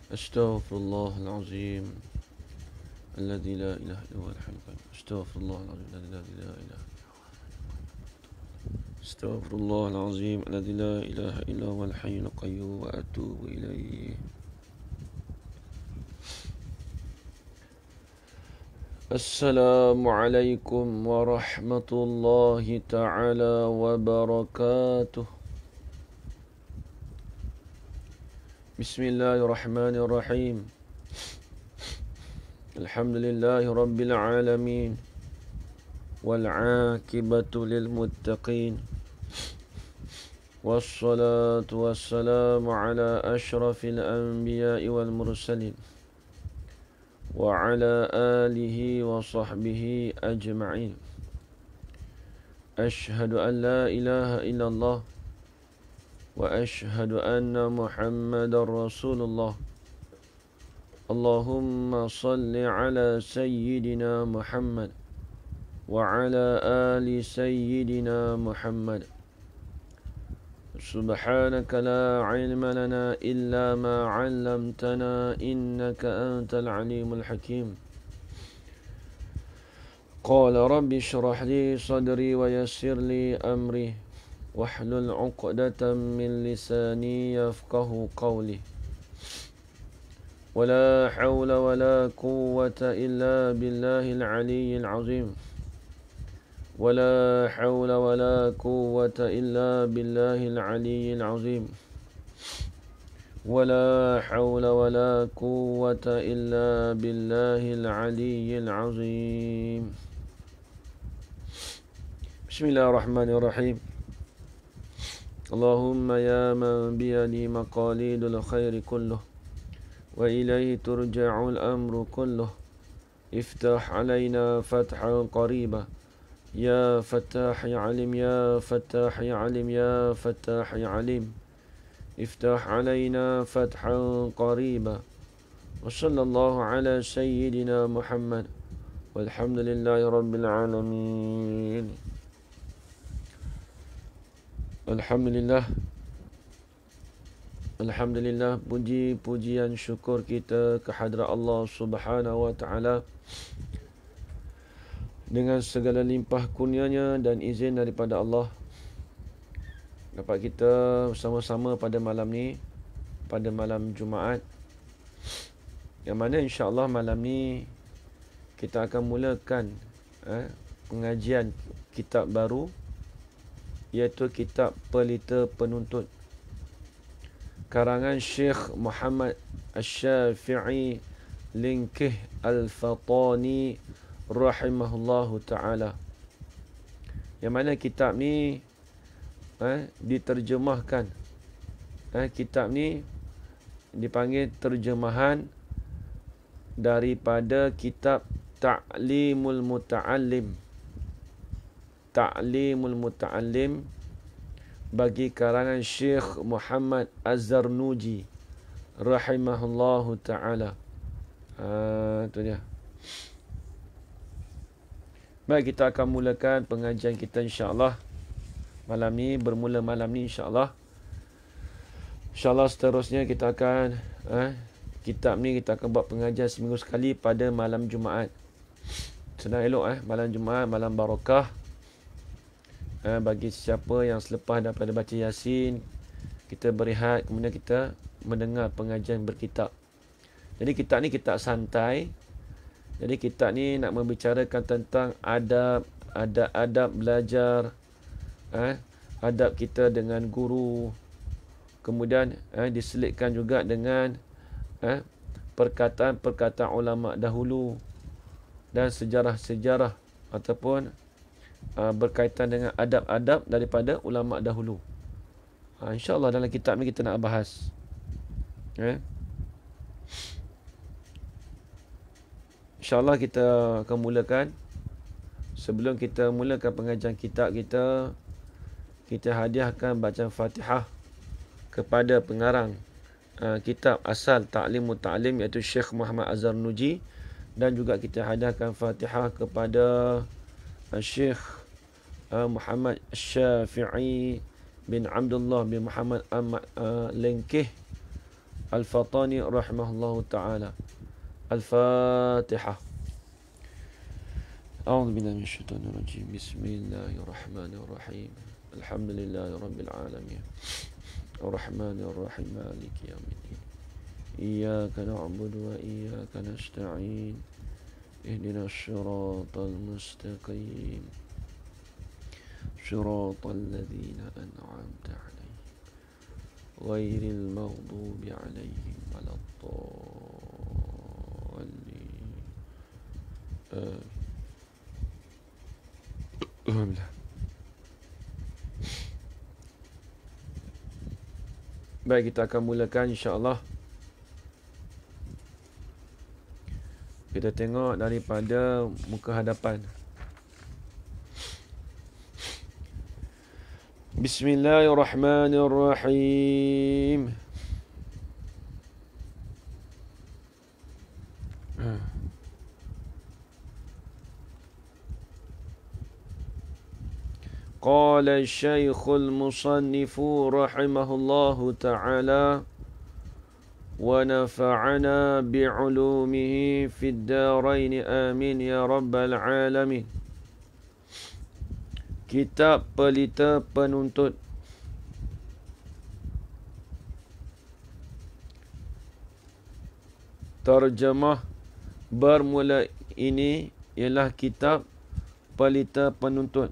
أستغفر الله العظيم الذي لا إله إلا هو الحي القيوم. أستغفر الله العظيم الذي لا إله أستغفر الله العظيم الذي لا إله إلا هو الحي القيوم وأتوب إليه. السلام عليكم ورحمة الله تعالى وبركاته. بسم الله الرحمن الرحيم. الحمد لله رب العالمين والعاقبة للمتقين والصلاة والسلام على أشرف الأنبياء والمرسلين وعلى آله وصحبه أجمعين. أشهد أن لا إله إلا الله وأشهد أن محمد رسول الله. اللهم صل على سيدنا محمد وعلى آل سيدنا محمد. سبحانك لا علم لنا إلا ما علمتنا إنك أنت العليم الحكيم. قال رب اشرح لي صدري ويسر لي أمري واحلل عقدة من لساني يفقه قولي. ولا حول ولا قوة إلا بالله العلي العظيم. ولا حول ولا قوة إلا بالله العلي العظيم. ولا حول ولا قوة إلا بالله العلي العظيم. بسم الله الرحمن الرحيم. اللهم يا من بيده مقاليد الخير كله وإليه ترجع الأمر كله افتح علينا فتحا قريبا يا فتاح يا عليم يا فتاح يا عليم يا فتاح يا عليم افتح علينا فتحا قريبا. وصلى الله على سيدنا محمد والحمد لله رب العالمين. Alhamdulillah. Alhamdulillah, puji-pujian syukur kita kehadrat Allah Subhanahu wa taala dengan segala limpah kurnianya dan izin daripada Allah dapat kita bersama-sama pada malam ni, pada malam Jumaat, yang mana insya-Allah malam ni kita akan mulakan pengajian kitab baru, iaitu kitab Pelita Penuntut karangan Syekh Muhammad Asy-Syafi'i Linkih Al-Fatani rahimahullahu ta'ala, yang mana kitab ni diterjemahkan. Kitab ni dipanggil terjemahan daripada kitab Ta'limul Muta'allim. Ta'limul Muta'allim bagi karangan Syekh Muhammad Az-Zarnuji rahimahullahu ta'ala. Itu dia. Baik, kita akan mulakan pengajian kita insya-Allah malam ni, bermula malam ni insya-Allah. Insya-Allah seterusnya kita akan kitab ni kita akan buat pengajian seminggu sekali pada malam Jumaat. Senang elok malam Jumaat, malam barakah. Bagi siapa yang selepas daripada baca Yasin, kita berehat, kemudian kita mendengar pengajian berkitab. Jadi kitab ni kitab santai. Jadi kitab ni nak membicarakan tentang adab adab-adab belajar, adab kita dengan guru. Kemudian diselitkan juga dengan perkataan-perkataan ulama dahulu dan sejarah-sejarah ataupun berkaitan dengan adab-adab daripada ulama dahulu. InsyaAllah dalam kitab ni kita nak bahas. InsyaAllah kita akan mulakan. Sebelum kita mulakan pengajian kitab kita, kita hadiahkan bacaan Fatihah kepada pengarang kitab asal Ta'lim Ta'lim, iaitu Syekh Muhammad Az-Zarnuji, dan juga kita hadiahkan Fatihah kepada Syekh Muhammad Syafi'i bin Abdullah bin Muhammad Ahmad Lengkeh Al-Fatani rahimahullahu ta'ala. Al-Fatihah. A'udzu billahi minasyaitonir rajim. Bismillahirrahmanirrahim. Alhamdulillahi rabbil alamin. Ar-Rahmanir Rahim. Maliki yaumiddin. Iyyaka na'budu wa iyyaka nasta'in. Ihdinas siratal mustaqim. صراط الذين أنعمت عليهم غير المغضوب عليهم ولا الضالين. Baik, kita akan mulakan insya-Allah. Kita tengok daripada muka hadapan. Bismillahirrahmanirrahim. قال الشيخ المصنف رحمه الله تعالى ونفعنا بعلومه في الدارين آمين يا رب العالمين. Kitab Pelita Penuntut. Terjemah bermula ini ialah kitab Pelita Penuntut.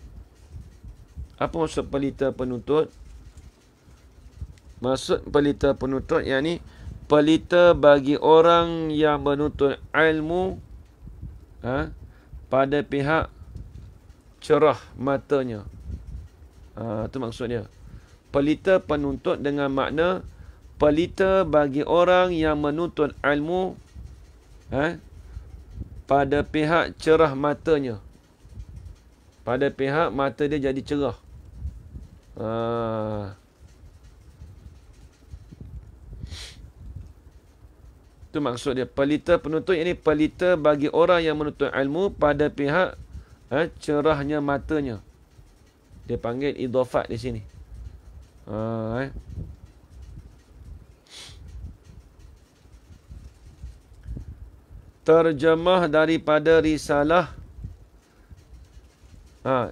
Apa maksud Pelita Penuntut? Maksud Pelita Penuntut yakni pelita bagi orang yang menuntut ilmu pada pihak cerah matanya. Itu maksudnya. Pelita penuntut dengan makna pelita bagi orang yang menuntut ilmu pada pihak cerah matanya. Pada pihak mata dia jadi cerah. Itu maksud dia. Pelita penuntut ini pelita bagi orang yang menuntut ilmu pada pihak cerahnya matanya. Dia panggil idhafat di sini. Terjemah daripada risalah.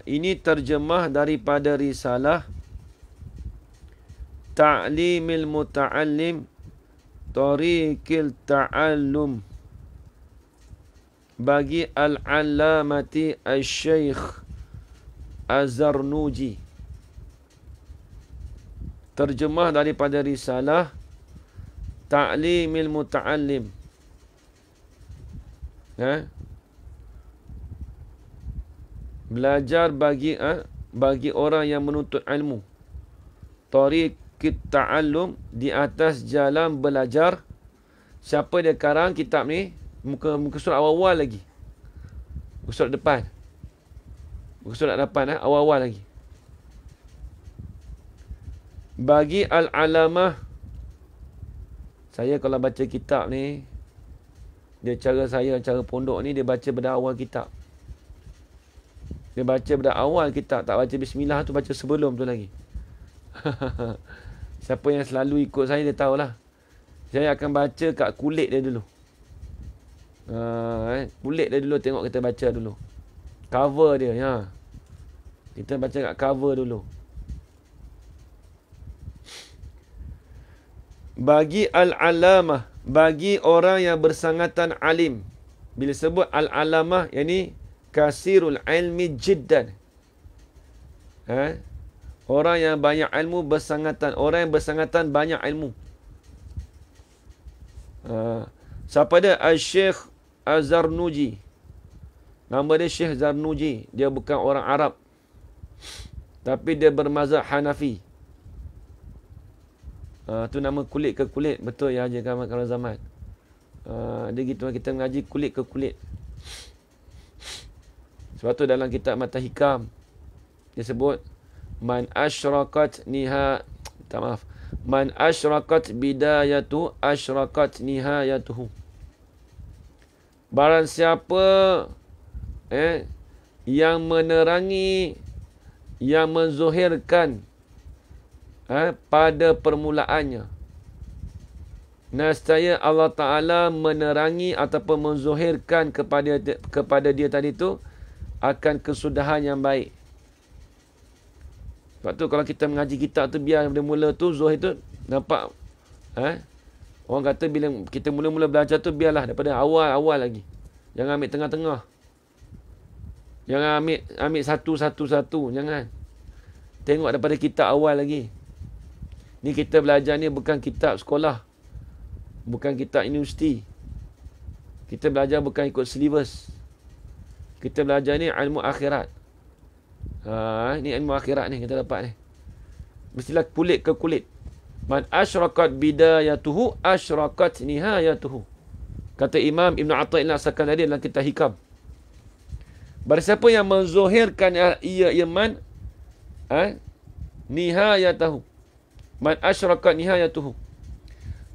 Ini terjemah daripada risalah Ta'limil Muta'allim Tariqil Ta'allum bagi Al-Allamati Al-Syeikh Az-Zarnuji. Terjemah daripada risalah Ta'limil Muta'allim. Belajar bagi orang yang menuntut ilmu. Tariqit Ta'allum, di atas jalan belajar. Siapa dia karang kitab ni? Muka surat awal-awal lagi. Muka surat depan. Muka surat depan, awal-awal lagi. Bagi Al-Alamah. Saya kalau baca kitab ni, dia cara pondok ni, dia baca pada awal kitab. Dia baca pada awal kitab, tak baca bismillah tu, baca sebelum tu lagi. Siapa yang selalu ikut saya, dia tahulah. Saya akan baca kat kulit dia dulu. Kulit dia dulu, tengok kita baca dulu. Cover dia, kita baca kat cover dulu. Bagi Al-Alamah, bagi orang yang bersangatan alim. Bila sebut Al-Alamah, yang ni kasirul ilmi jiddan. Orang yang banyak ilmu bersangatan. Orang yang bersangatan banyak ilmu. Siapa dia? Al-Syekh Az-Zarnuji. Nama dia Syekh Zarnuji. Dia bukan orang Arab. Tapi dia bermazhab Hanafi. Tu nama kulit ke kulit. Betul ya Haji Kamal Zaman. Dia gitu, kita mengaji kulit ke kulit. Sebab tu dalam kitab Mata Hikam dia sebut man asyraqat man asyraqat bidayatu asyraqat nihayatuhu. Barang siapa yang menerangi, yang menzuhirkan pada permulaannya, nescaya Allah Ta'ala menerangi ataupun menzuhirkan kepada dia tadi tu akan kesudahan yang baik. Sebab tu kalau kita mengaji kitab tu, biar dari mula tu zuhir tu nampak. Orang kata bila kita mula-mula belajar tu, biarlah daripada awal-awal lagi. Jangan ambil tengah-tengah. Jangan ambil satu-satu. Jangan. Tengok daripada kitab awal lagi. Ni kita belajar ni bukan kitab sekolah. Bukan kitab universiti. Kita belajar bukan ikut syllabus. Kita belajar ni ilmu akhirat. Ni ilmu akhirat ni kita dapat ni. Mestilah kulit ke kulit. Man asyraqat bidayatuhu asyraqat nihayatuhu. Kata Imam Ibn Atha'illah As-Sakandari dalam kitab Hikam. Barang siapa yang menzuhirkan ia iman, nihayatahu. Man asyraqat nihayatuhu.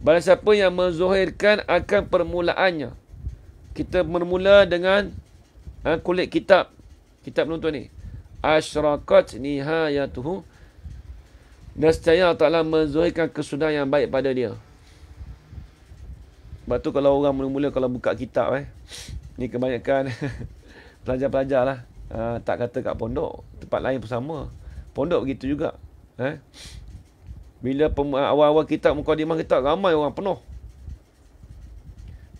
Barang siapa yang menzuhirkan akan permulaannya. Kita bermula dengan kulit kitab. Kitab penuntut ni. Asyraqat nihayatuhu. Nescaya Allah Ta'ala menzuhirkan kesudahan yang baik pada dia. Sebab tu kalau orang mula-mula kalau buka kitab, ni kebanyakan pelajar-pelajar lah. Tak kata kat pondok. Tempat lain pun sama. Pondok begitu juga. Bila awal-awal kitab, mukadimah kitab, ramai orang penuh.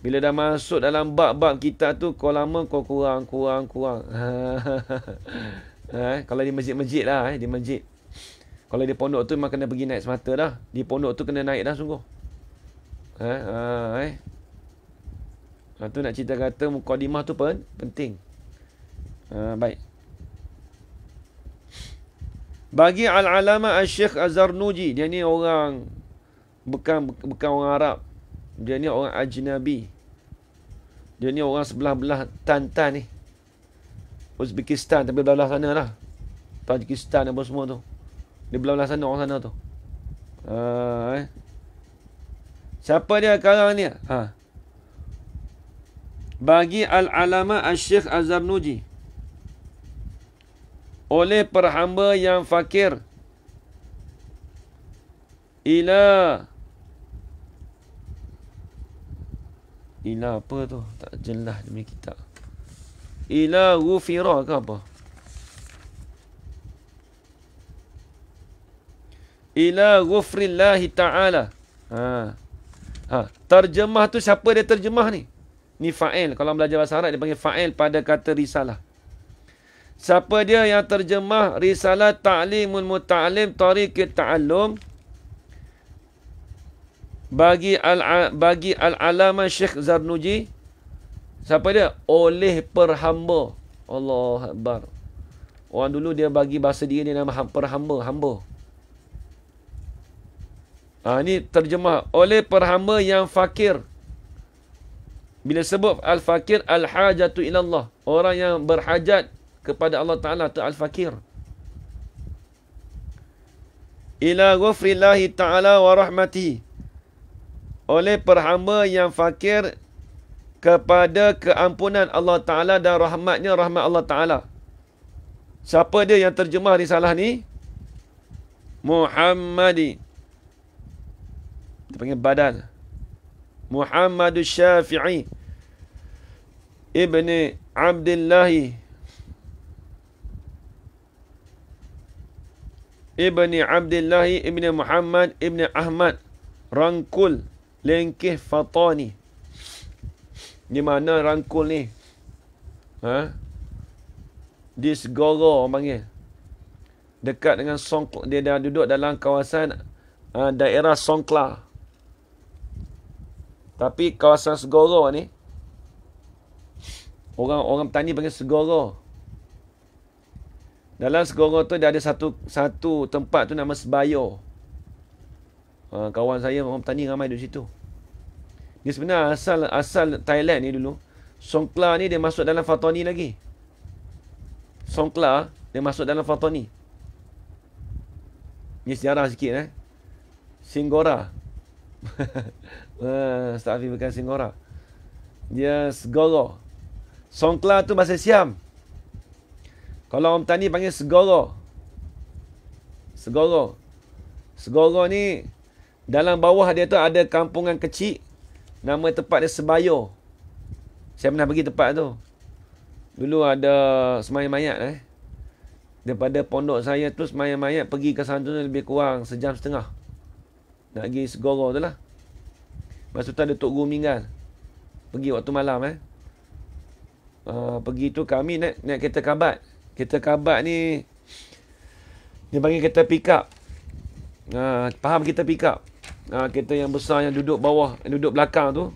Bila dah masuk dalam bab-bab kitab tu, kau lama kau kurang. Kalau di masjid-masjid lah, di masjid. Kalau di pondok tu memang kena pergi naik semata dah. Di pondok tu kena naik dah sungguh. Tu nak cerita kata mukadimah tu pun penting. Baik. Bagi al-alama al-Syekh Az-Zarnuji, dia ni orang bukan orang Arab. Dia ni orang ajnabi. Dia ni orang sebelah-belah Tantan ni. Uzbekistan, tapi belah-belah sana lah. Tajikistan apa semua tu. Dia belah-belah sana, orang sana tu. Siapa dia sekarang ni? Bagi al-alama al-Syekh Az-Zarnuji, oleh perhamba yang fakir ila apa tu? Tak jelas demi kitab. Ila ghufira ke apa? Ila ghufrillahi ta'ala. Terjemah tu siapa dia terjemah ni? Ni fa'il. Kalau belajar bahasa Arab dia panggil fa'il pada kata risalah. Siapa dia yang terjemah risalah Ta'limul Muta'alim Tariqat Ta'allum bagi al-alama Syekh Zarnuji? Siapa dia? Oleh perhamba. Allah Akbar. Orang dulu dia bagi bahasa dia ni nama perhamba, hamba. Ni terjemah oleh perhamba yang fakir. Bila sebut al-fakir, al-hajatu ilallah. Orang yang berhajat kepada Allah Ta'ala, tu al-fakir. Ila ghufrillahi ta'ala wa rahmatihi. Oleh perhamba yang fakir kepada keampunan Allah Ta'ala dan rahmatnya, rahmat Allah Ta'ala. Siapa dia yang terjemah risalah ni? Muhammadi. Dia panggil badal. Muhammadus Syafi'i Ibni Abdillahi Ibni Muhammad Ibni Ahmad Rangkul Lengkih Fatani. Di mana Rangkul ni? di Segoro orang panggil. Dekat dengan Songkla. Dia dah duduk dalam kawasan daerah Songkla. Tapi kawasan Segoro ni, orang petani panggil Segoro. Dalam Segoro tu dia ada satu tempat tu nama Sebayo. Kawan saya orang petani ramai duduk situ. Dia sebenarnya asal Thailand ni dulu. Songkla ni dia masuk dalam Fatoni lagi. Songkla dia masuk dalam Fatoni. Ni sejarah sikit Singgora. Ustaz Hafiz bukan Singgora. Dia Segoro. Songkla tu bahasa Siam. Kalau orang petani panggil Segoro. Segoro. Segoro ni dalam bawah dia tu ada kampungan kecil. Nama tempat dia Sebayo. Saya pernah pergi tempat tu. Dulu ada semayang mayat Daripada pondok saya tu semayang mayat pergi ke sana tu lebih kurang sejam setengah. Nak pergi Segoro tu lah. Lepas tu ada Tok Guru meninggal. Pergi waktu malam pergi tu kami naik kereta kabat. Kereta kabat ni dia panggil kereta pick up. Faham kereta pick up? Kereta yang besar yang duduk bawah, yang duduk belakang tu.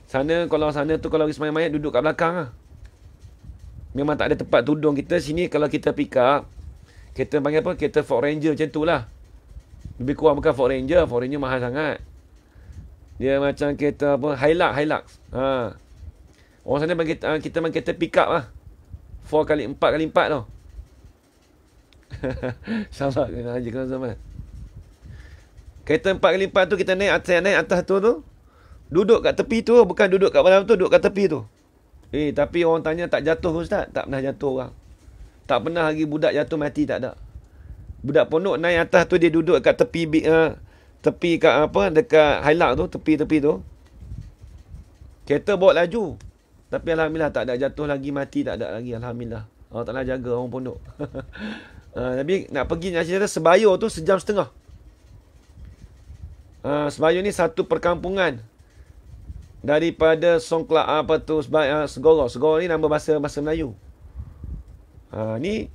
Kalau sana tu kalau semayang mayat duduk kat belakang Memang tak ada tempat tudung kita. Sini kalau kita pick up, kita panggil apa? Kereta Ford Ranger macam tu lah. Lebih kurang bukan Ford Ranger. Ford Ranger mahal sangat. Dia macam kereta apa? Hilux. Orang sana panggil, kita panggil kereta pick up lah. 4x4 tau. InsyaAllah kena haji kena zaman. Kereta 4x4 tu kita naik atas tu. Duduk kat tepi tu. Bukan duduk kat dalam tu. Duduk kat tepi tu. Tapi orang tanya tak jatuh Ustaz? Tak pernah jatuh orang. Tak pernah lagi budak jatuh mati, tak ada. Budak pondok naik atas tu dia duduk kat tepi tepi kat apa dekat Hilux tu, tepi tu. Kereta bawa laju. Tapi alhamdulillah tak ada jatuh lagi, mati tak ada lagi, alhamdulillah. Allah Taala jaga orang pondok. Tapi nak pergi cerita Sebayo tu sejam setengah. Sebayo ni satu perkampungan daripada Songkla Segoro. Segoro ni nama bahasa Melayu. Ni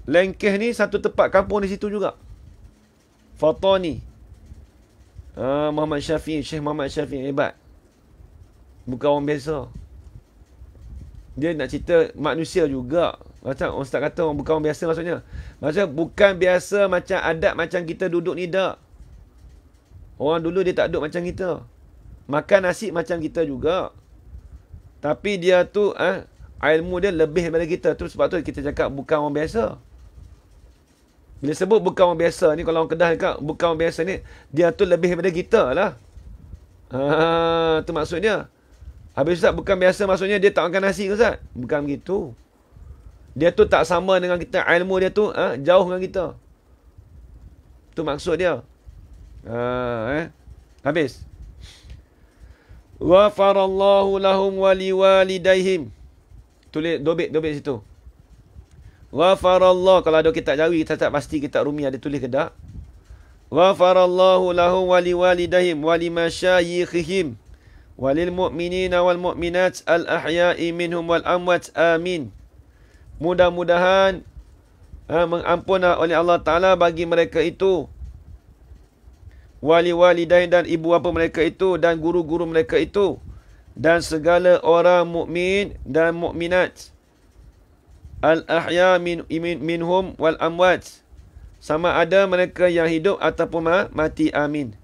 Lengkeh ni satu tempat kampung di situ juga. Fatoni. Syekh Muhammad Syafi'i hebat. Bukan orang biasa. Dia nak cerita manusia juga. Macam Ustaz kata orang bukan orang biasa maksudnya. Maksudnya bukan biasa macam adat macam kita duduk ni tak. Orang dulu dia tak duduk macam kita. Makan nasi macam kita juga. Tapi dia tu ilmu dia lebih daripada kita. Tu sebab tu kita cakap bukan orang biasa. Bila sebut bukan orang biasa ni, kalau orang Kedah cakap bukan orang biasa ni, dia tu lebih daripada kita lah. Tu maksudnya. Habis Ustaz bukan biasa maksudnya dia tak makan nasi ke Ustaz? Bukan begitu. Dia tu tak sama dengan kita. Ilmu dia tu jauh dengan kita. Tu maksud dia. Habis. Ghafarallahu lahum wa liwalidaihim. Tulis dobit situ. Ghafarallahu, kalau ada kitab Jawi kita tak pasti kitab Rumi ada tulis ke tak. Ghafarallahu lahum wa liwalidaihim wa limasyayikhihim walil mu'minina wal mu'minat al ahya'i minhum wal amwat, amin. Mudah-mudahan mengampun oleh Allah Ta'ala bagi mereka itu, wali-walidain dan ibu bapa mereka itu, dan guru-guru mereka itu, dan segala orang mukmin dan mukminat, al-ahya minhum wal amwat, sama ada mereka yang hidup ataupun mati, amin.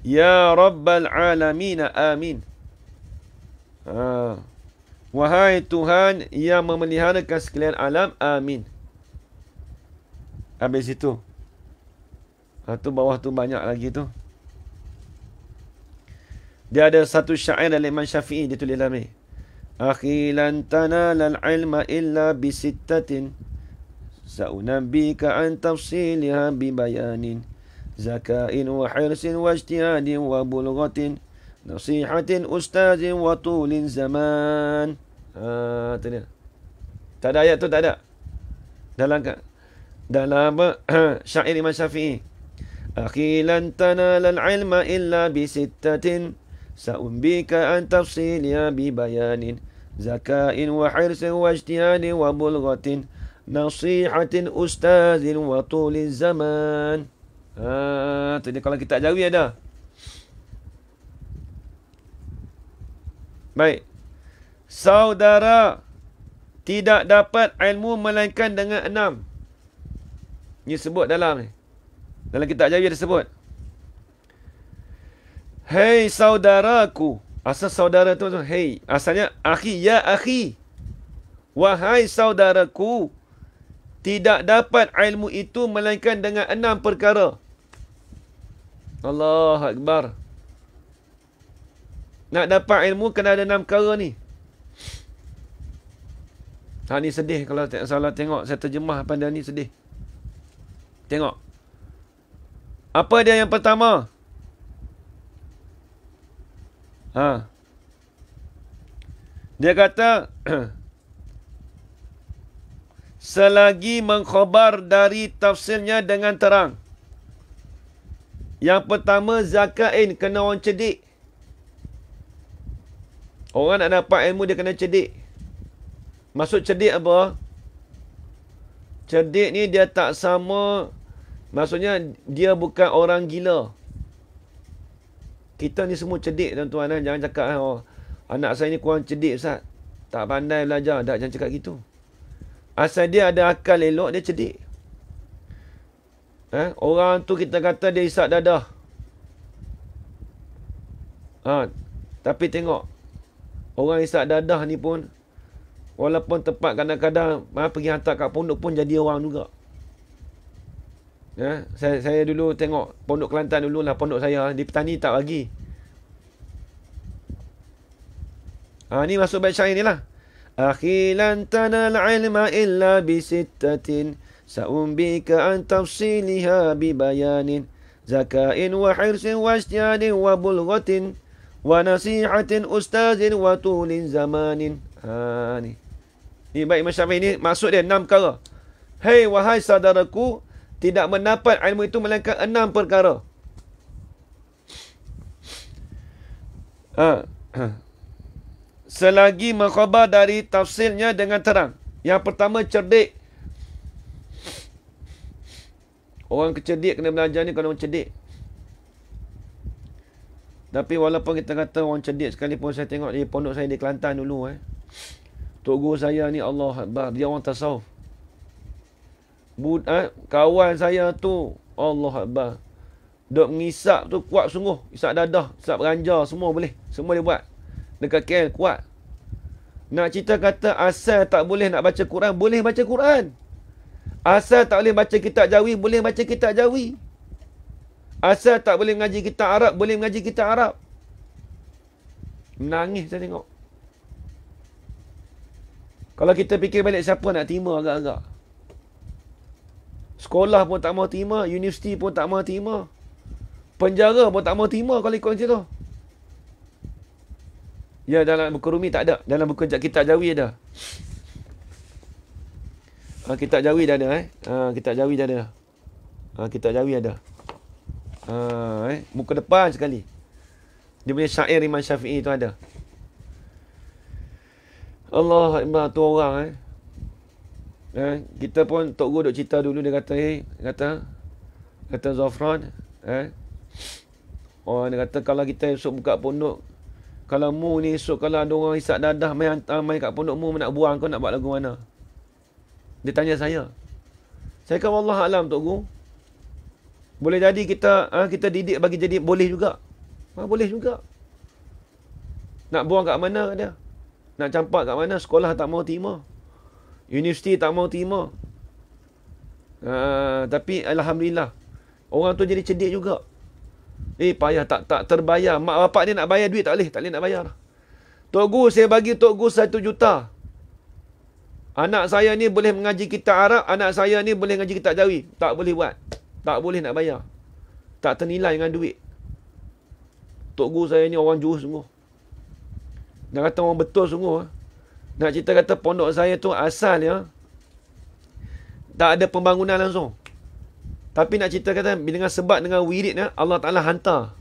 Ya Rabbal Alamin, amin. Wahai Tuhan yang memeliharakan sekalian alam, amin. Habis itu. Tu bawah tu banyak lagi tu. Dia ada satu syair dari Imam Syafi'i, dia tulis dalam ni. Akhilan tanalal ilma illa bisittatin, sa'unabika an tafsiliha bibayanin, zakain wa hirsin wa ijtihadin wa bulghatin, nasihatin ustazin wa tulin zaman. Tu dia. Tak ada ayat tu, tak ada. Dalam syair Imam Syafi'i. Akhilan tanalal ilma illa bisittatin, sa'umbika an tafsiliha bibayanin, zakain wa hirsin wa ijtihadin wa bulghatin, nasihatin ustazin wa tuliz zaman. Tu dia kalau kitab Jawi ada. Baik. Saudara tidak dapat ilmu melainkan dengan 6. Ini sebut dalam ni. Dalam kitab Jawi ada sebut. Hei saudaraku. Asal saudara tu, hei. Asalnya akhi, ya akhi. Wahai saudaraku. Tidak dapat ilmu itu melainkan dengan 6 perkara. Allahu Akbar. Nak dapat ilmu kena ada 6 perkara ni. Ni sedih kalau salah tengok saya terjemah pada ni sedih. Tengok. Apa dia yang pertama? Dia kata selagi mengkhabar dari tafsirnya dengan terang. Yang pertama zakain, kena orang cerdik. Orang nak dapat ilmu dia kena cerdik. Maksud cerdik apa? Cerdik ni dia tak sama. Maksudnya dia bukan orang gila. Kita ni semua cerdik tuan-tuan. Jangan cakap anak saya ni kurang cerdik Ustaz. Tak pandai belajar. Tak, jangan cakap gitu. Asal dia ada akal elok, dia cerdik. Orang tu kita kata dia isap dadah. Tapi tengok. Orang isap dadah ni pun, walaupun tempat kadang-kadang pergi hantar kat pondok pun jadi orang juga. Saya dulu tengok pondok Kelantan dulu lah, pondok saya. Di petani tak bagi. Ni masuk bait syair ni lah. Akhi lan tanal ilma illa bisittatin, sa'umbika an tafsiliha bibayanin, zakain wa hirsin wa ijtihadin wa bulghatin, wa nasihatin ustazin wa tulin zamanin. Ni baik Imam Syafi'i ni maksud dia 6 perkara. Hei wahai saudaraku, tidak mendapat ilmu itu melainkan 6 perkara. Selagi mengkhabar dari tafsirnya dengan terang. Yang pertama cerdik. Orang cerdik kena belajar ni kalau orang cerdik. Tapi walaupun kita kata orang cerdik sekalipun, saya tengok di pondok saya di Kelantan dulu. Tok guru saya ni Allah Akbar, dia orang tasawuf. Kawan saya tu Allah Akbar, duk mengisap tu kuat sungguh. Isap dadah, isap ranjau, semua boleh. Semua dia buat. Dekat KL kuat. Nak cerita kata asal tak boleh nak baca Quran, boleh baca Quran. Asal tak boleh baca kitab Jawi, boleh baca kitab Jawi. Asal tak boleh mengaji kitab Arab, boleh mengaji kitab Arab. Menangis saya tengok. Kalau kita fikir balik, siapa nak terima agak-agak? Sekolah pun tak mau terima, universiti pun tak mau terima, penjara pun tak mau terima kalau ikut macam tu. Ya, dalam buku Rumi tak ada. Dalam buku kitab Jawi ada. Kitab Jawi dah ada. Kitab Jawi dah ada. Kitab Jawi ada. Muka depan sekali. Dia punya syair Imam Syafi'i tu ada. Allah Akbar, tu orang. Kita pun Tok Guru duk cerita dulu, dia kata kata Zafran, orang dia kata kalau kita esok buka pondok, kalau mu ni esok kalau ada orang isap dadah main kat pondok mu nak buang, kau nak buat lagu mana? Dia tanya saya. Saya kata wallah alam Tok Guru. Boleh jadi kita didik bagi jadi boleh juga. Boleh juga. Nak buang kat mana dia? Nak campak kat mana? Sekolah tak mau terima. Universiti tak mau terima. Tapi alhamdulillah orang tu jadi cerdik juga. Payah tak terbayar. Mak bapak dia nak bayar duit tak boleh nak bayar. Tok Guru, saya bagi Tok Guru 1 juta. Anak saya ni boleh mengaji kitab Arab, anak saya ni boleh mengaji kitab Jawi. Tak boleh buat. Tak boleh nak bayar. Tak ternilai dengan duit. Tok Guru saya ni orang jurus sungguh. Nak kata orang betul sungguh. Nak cerita kata pondok saya tu asalnya tak ada pembangunan langsung. Tapi nak cerita kata dengan sebab dengan wiridnya Allah Ta'ala hantar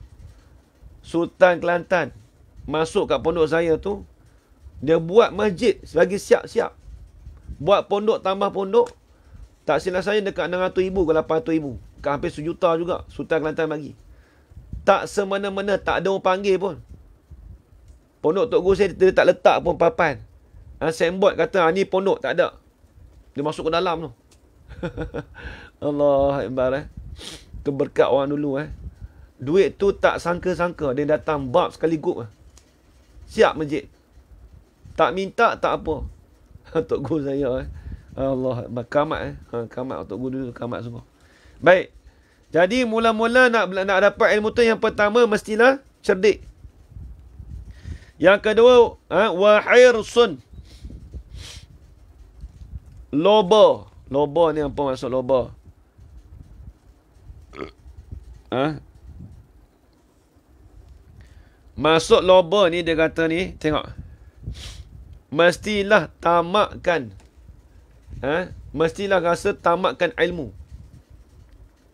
Sultan Kelantan masuk kat pondok saya tu Dia buat masjid sebagai siap-siap. Buat pondok tambah pondok. Tak silap saya dekat 600,000 ke 800,000. Dekat hampir 1 juta juga Sultan Kelantan bagi. Tak semena-mena, tak ada orang panggil pun. Pondok Tok Guru saya, dia tak letak pun papan. Signboard kata, ni pondok, tak ada. Dia masuk ke dalam tu. Allah Akbar. Itu berkat orang dulu. Duit tu tak sangka-sangka. Dia datang bab sekali gup. Siap masjid. Tak minta, tak apa. Tok Guru saya. Allah Akbar. Kamat. Kamat Tok Guru dulu. Kamat sungguh. Baik. Jadi mula-mula nak dapat ilmu tu, yang pertama mestilah cerdik. Yang kedua, wahirsun. Loba. Loba ni apa maksud loba? Masuk loba ni dia kata ni, tengok. Mestilah tamakkan. Mestilah rasa tamakkan ilmu.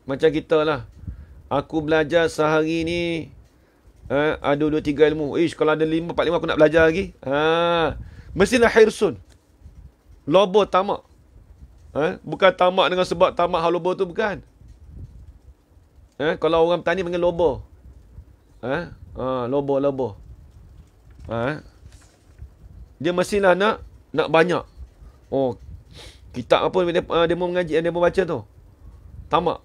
Macam kita lah. Aku belajar sehari ni ada 2-3 ilmu. Kalau ada 5-4-5 aku nak belajar lagi. Mestilah hirsun. Loba tamak. Bukan tamak dengan sebab tamak hal loba tu, bukan. Kalau orang petani panggil loba. Loba. Dia mestilah nak banyak. Kitab apa dia mau mengaji, dia mau baca tu. Tamak.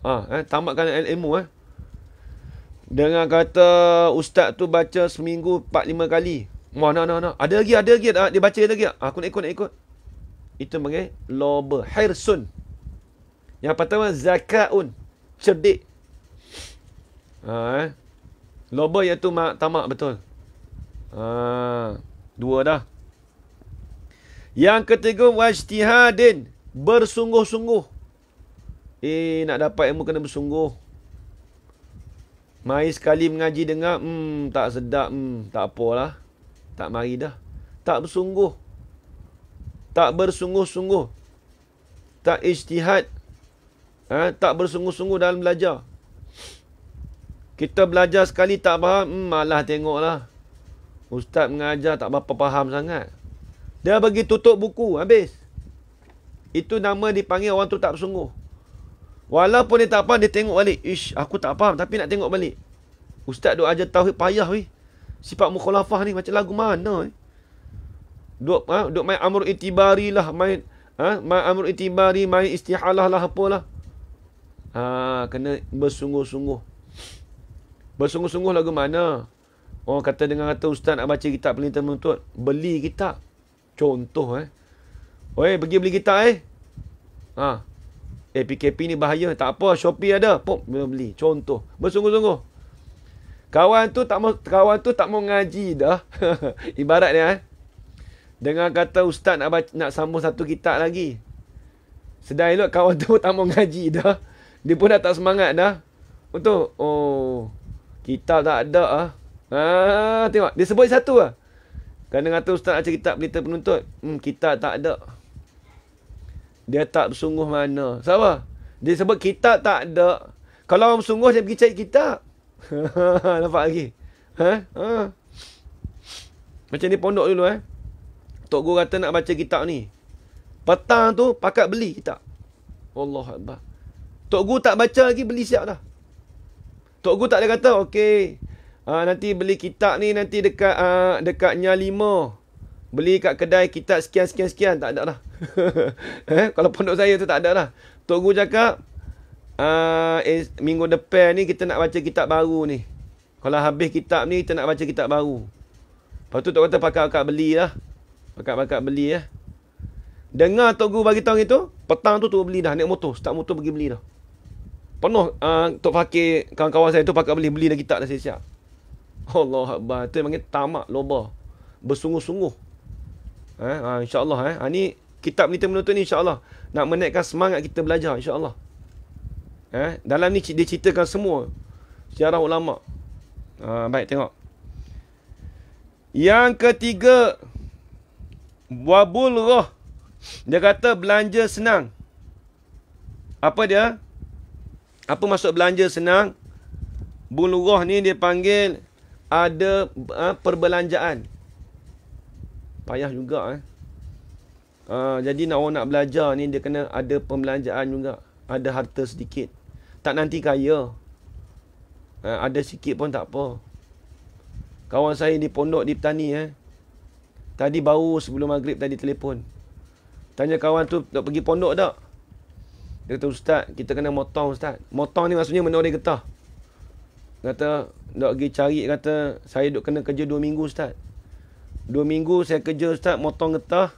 Tamakkan ilmu. Dengan kata ustaz tu baca seminggu 4-5 kali. Mana. Ada lagi. Dia baca lagi. Aku nak ikut. Itu panggil loba. Hirsun. Yang pertama zakaun. Cerdik. Loba iaitu tamak betul. 2 dah. Yang ketiga wajtihadin. Bersungguh-sungguh. Nak dapat ilmu kena bersungguh. Mari sekali mengaji dengar, tak sedap, tak apalah. Tak mari dah. Tak bersungguh. Tak bersungguh-sungguh. Tak ijtihad. Tak bersungguh-sungguh dalam belajar. Kita belajar sekali tak faham, malah tengoklah. Ustaz mengajar tak berapa faham sangat. Dia bagi tutup buku, habis. Itu nama dipanggil orang tu tak bersungguh. Walaupun dia tak faham, dia tengok balik. Aku tak faham tapi nak tengok balik. Ustaz duk ajar tauhid payah weh. Sifat mukhalafah ni macam lagu mana Duk main amr itibari lah, main amr itibari, main istihalah lah, apalah. Kena bersungguh-sungguh. Bersungguh-sungguh lagu mana? Orang kata dengan kata ustaz nak baca kitab Perintah Menuntut, beli kitab. Contoh pergi beli kitab PKP ni bahaya. Tak apa, Shopee ada. Pop, beli. Contoh. Bersungguh-sungguh. Kawan tu tak mau ngaji dah. Ibarat dia. Dengan kata ustaz nak sambung satu kitab lagi. Sedar elok kawan tu tak mau ngaji dah. Dia pun dah tak semangat dah. Untuk kitab tak ada tengok. Dia sebut satu lah. Kerana kata ustaz nak cari kitab Perintah Penuntut. Kitab tak ada. Dia tak bersungguh mana. Sabar. Dia sebut kitab tak ada. Kalau orang bersungguh, dia pergi cari kitab. Nampak lagi? Macam ni pondok dulu Tok Guru kata nak baca kitab ni. Petang tu, pakat beli kitab. Allah Akbar. Tok Guru tak baca lagi, beli siap dah. Tok Guru tak ada kata, okey. Nanti beli kitab ni, nanti dekat Nya 5. Beli kat kedai kitab sekian. Tak ada dah. Kalau pondok saya tu tak ada dah. Tok Guru cakap, minggu depan ni kita nak baca kitab baru ni. Kalau habis kitab ni, kita nak baca kitab baru. Lepas tu Tok kata pakat-pakat beli lah. Pakat-pakat beli Dengar Tok Guru bagi tahu itu, petang tu beli dah. Naik motor. Start motor pergi beli dah. Penuh Tok Fakir, kawan-kawan saya tu pakat beli dah kitab dah siap. Allah Akbar. Itu yang panggil tamak, loba. Bersungguh-sungguh. InsyaAllah. Ni kitab Perintah Menuntut ni insyaAllah nak menaikkan semangat kita belajar insyaAllah. Dalam ni dia ceritakan semua sejarah ulama'. Baik, tengok. Yang ketiga, wabulghah. Dia kata belanja senang. Apa dia? Apa maksud belanja senang? Bulughah ni dia panggil ada perbelanjaan. Payah juga jadi orang nak belajar ni dia kena ada pembelanjaan juga. Ada harta sedikit. Tak nanti kaya. Ada sikit pun tak apa. Kawan saya di pondok di petani tadi baru sebelum maghrib tadi telefon. Tanya kawan tu nak pergi pondok tak? Dia kata, Ustaz, kita kena motong Ustaz. Motong ni maksudnya menoreh getah. Kata, nak pergi cari, kata, saya duk kena kerja 2 minggu Ustaz. 2 minggu saya kerja Ustaz, motong getah.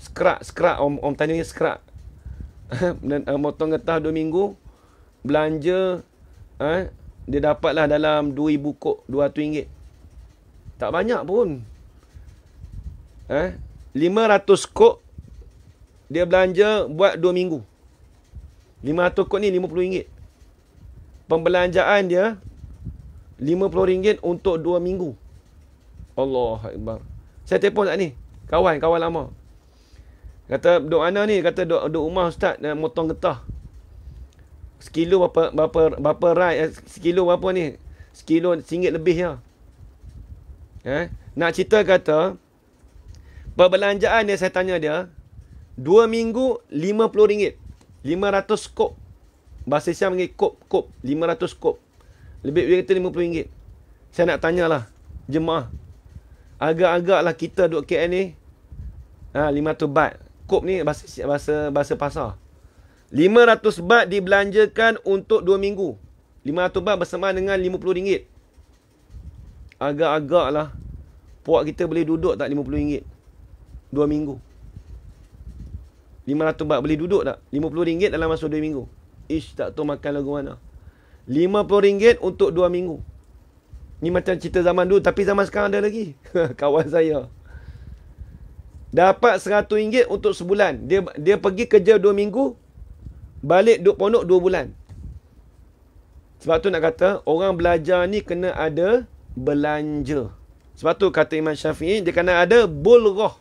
Skrak. Om tanya skrak. Motong getah 2 minggu. Belanja, dia dapatlah dalam 2,000 kop, RM200. Tak banyak pun. 500 kop dia belanja buat 2 minggu. 500 kop ni RM50. Pembelanjaan dia RM50 untuk 2 minggu. Allahuakbar. Saya telefon tak ni? Kawan lama. Kata, duk mana ni? Kata, duk rumah Ustaz nak motong getah. Sekilo berapa rai? Sekilo berapa ni? Sekilo RM1 lebih ya. Nak cerita kata, perbelanjaan dia saya tanya dia, 2 minggu RM50. 500 kop. Bahasa Islam panggil kop. 500 kop. Lebih dia kata RM50. Saya nak tanyalah jemaah. Agak-agaklah kita duduk KL ni 500 baht. Kop ni bahasa pasar. 500 baht dibelanjakan untuk 2 minggu. 500 baht bersamaan dengan RM50. Agak-agaklah puak kita boleh duduk tak RM50 2 minggu. 500 baht boleh duduk tak RM50 dalam masa 2 minggu. Ish, tak tahu makan lagu mana. RM50 untuk 2 minggu. Ni macam cerita zaman dulu, tapi zaman sekarang ada lagi. Kawan saya dapat RM100 untuk sebulan. Dia pergi kerja 2 minggu, balik duduk pondok 2 bulan. Sebab tu nak kata, orang belajar ni kena ada belanja. Sebab tu kata Imam Syafi'i, dia kena ada bulghah.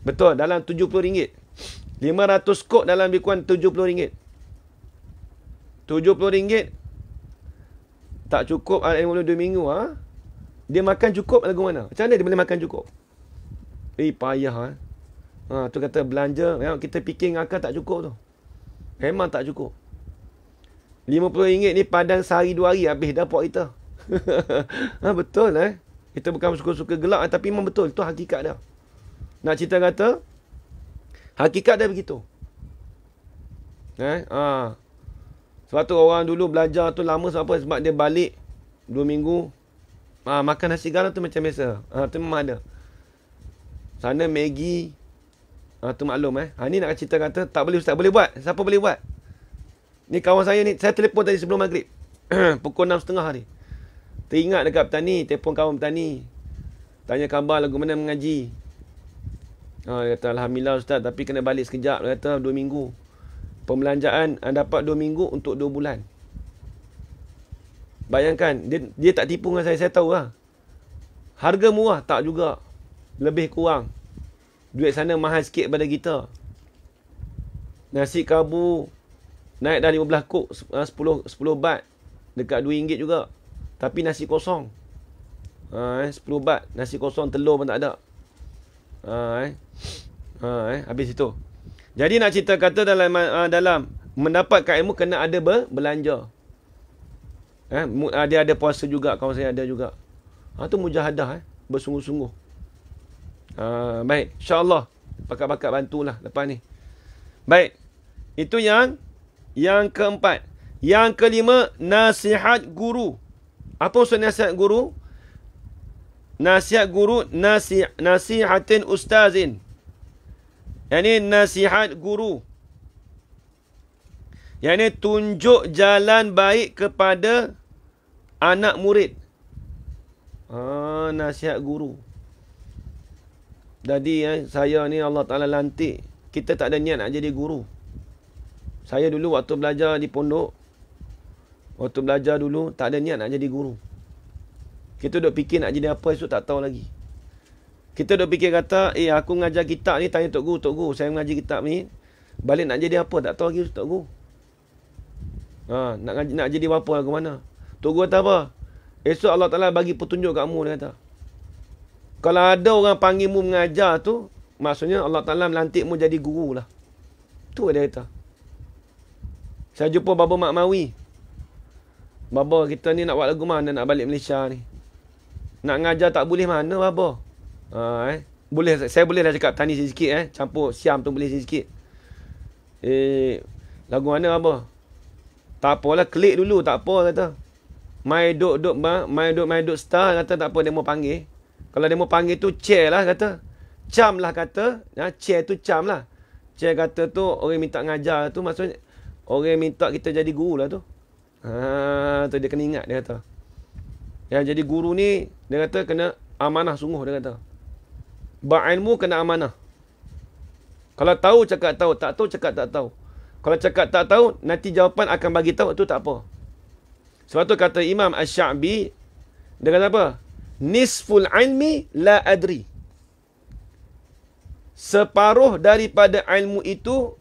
Betul, dalam RM70. 500 kop dalam lebih kurang RM70. RM70 tak cukup 2 minggu. Dia makan cukup lagu mana? Macam mana dia boleh makan cukup? Payah. Tu kata belanja, kita fikir dengan akal tak cukup tu. Memang tak cukup. RM50 ni padan sehari 2 hari habis dah puak kita. Betul Kita bukan suka-suka gelak, tapi memang betul. Itu hakikat dia. Nak cerita kata, hakikat dia begitu. Sebab tu orang dulu belajar tu lama sebab apa? Sebab dia balik 2 minggu. Makan nasi garam tu macam biasa. Tu memang ada. Sana Maggi. Tu maklum ni nak cerita kata, tak boleh Ustaz. Boleh buat. Siapa boleh buat? Ni kawan saya ni. Saya telefon tadi sebelum maghrib. Pukul 6.30 hari. Teringat dekat petani. Telefon kawan petani. Tanya khabar lagu mana mengaji. Dia kata, Alhamdulillah Ustaz, tapi kena balik sekejap. Dia kata, 2 minggu. Pembelanjaan dapat 2 minggu untuk 2 bulan. Bayangkan, dia tak tipu dengan saya tahu Harga murah, tak juga. Lebih kurang. Duit sana mahal sikit pada kita. Nasi kabu, naik dah 15 kop, 10 baht. Dekat RM2 juga. Tapi nasi kosong. 10 baht. Nasi kosong, telur pun tak ada. Habis itu. Jadi nak cerita kata dalam mendapatkan ilmu kena ada belanja. Dia ada puasa juga, kawan saya ada juga. Tu mujahadah bersungguh-sungguh. Baik, insya-Allah bakat-bakat bantulah lepas ni. Baik. Itu yang keempat. Yang kelima, nasihat guru. Apa maksud nasihat guru? Nasihat guru, nasihatin ustazin. Yang ini nasihat guru. Yang ini tunjuk jalan baik kepada anak murid. Nasihat guru. Jadi saya ni Allah Ta'ala lantik. Kita tak ada niat nak jadi guru. Saya dulu waktu belajar di pondok. Waktu belajar dulu tak ada niat nak jadi guru. Kita duk fikir nak jadi apa esok tak tahu lagi. Kita duk fikir kata, aku mengajar kitab ni, tanya Tok Guru, saya mengajar kitab ni, balik nak jadi apa, tak tahu lagi Tok Guru. Nak jadi apa lagu mana. Tok Guru kata apa? Esok Allah Ta'ala bagi petunjuk kat kamu, dia kata. Kalau ada orang panggil mu mengajar tu, maksudnya Allah Ta'ala melantik mu jadi guru lah. Tu dia kata. Saya jumpa Baba Mak Mawi. Baba, kita ni nak buat lagu mana nak balik Malaysia ni? Nak ngajar tak boleh mana, Baba? Boleh, saya boleh dah cakap tani sikit campur siam tu boleh sikit. Lagu mana, Baba? Tak apalah, klik dulu, tak apa kata. Mai duk star kata tak apa dia mau panggil. Kalau dia mau panggil tu chair lah kata. Cam lah kata. Chair tu cam lah. Chair kata tu orang minta ngajar tu maksudnya orang minta kita jadi guru lah tu. Tu dia kena ingat dia kata. Yang jadi guru ni dia kata kena amanah sungguh dia kata. Berilmu kena amanah. Kalau tahu cakap tahu, tak tahu cakap tak tahu. Kalau cakap tak tahu nanti jawapan akan bagi tahu tu tak apa. Sebab tu kata Imam Asy-Sya'bi dia kata apa? Nisful ilmi la adri. Separuh daripada ilmu itu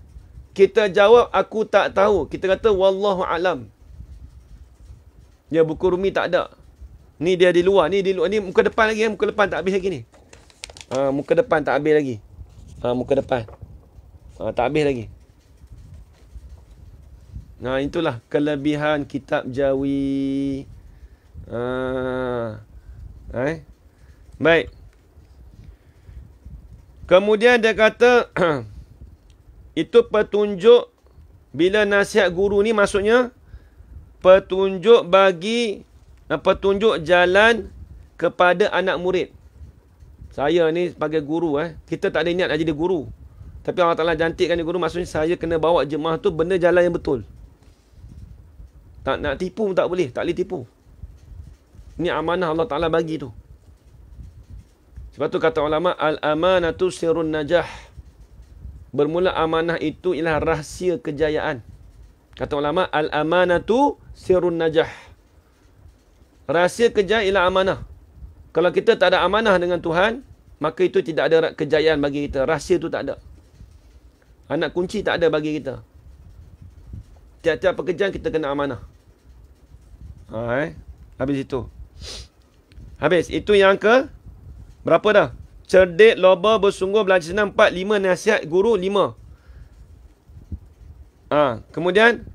kita jawab aku tak tahu. Kita kata wallahu alam. Dia buku Rumi tak ada. Ni dia di luar, ni muka depan lagi muka depan tak habis lagi ni. Muka depan tak habis lagi. Muka depan. Tak habis lagi. Nah, itulah kelebihan kitab Jawi. Baik. Kemudian dia kata itu petunjuk bila nasihat guru ni maksudnya petunjuk bagi petunjuk jalan kepada anak murid. Saya ni sebagai guru kita tak ada niat nak jadi guru. Tapi Allah Ta'ala jantikkan dia guru maksudnya saya kena bawa jemaah tu benda jalan yang betul. Tak nak tipu pun tak boleh, tak boleh tipu. Ini amanah Allah Ta'ala bagi tu. Sebab tu kata ulama al-amanatu sirrun najah. Bermula amanah itu ialah rahsia kejayaan. Kata ulama al-amanatu sirrun najah. Rahsia kejayaan ialah amanah. Kalau kita tak ada amanah dengan Tuhan, maka itu tidak ada kejayaan bagi kita. Rahsia tu tak ada. Anak kunci tak ada bagi kita. Tiap-tiap pekerjaan kita kena amanah. Habis itu. Habis. Itu yang ke berapa dah? Cerdik, loba, bersungguh, belajar senang 4, 5, nasihat guru 5. Kemudian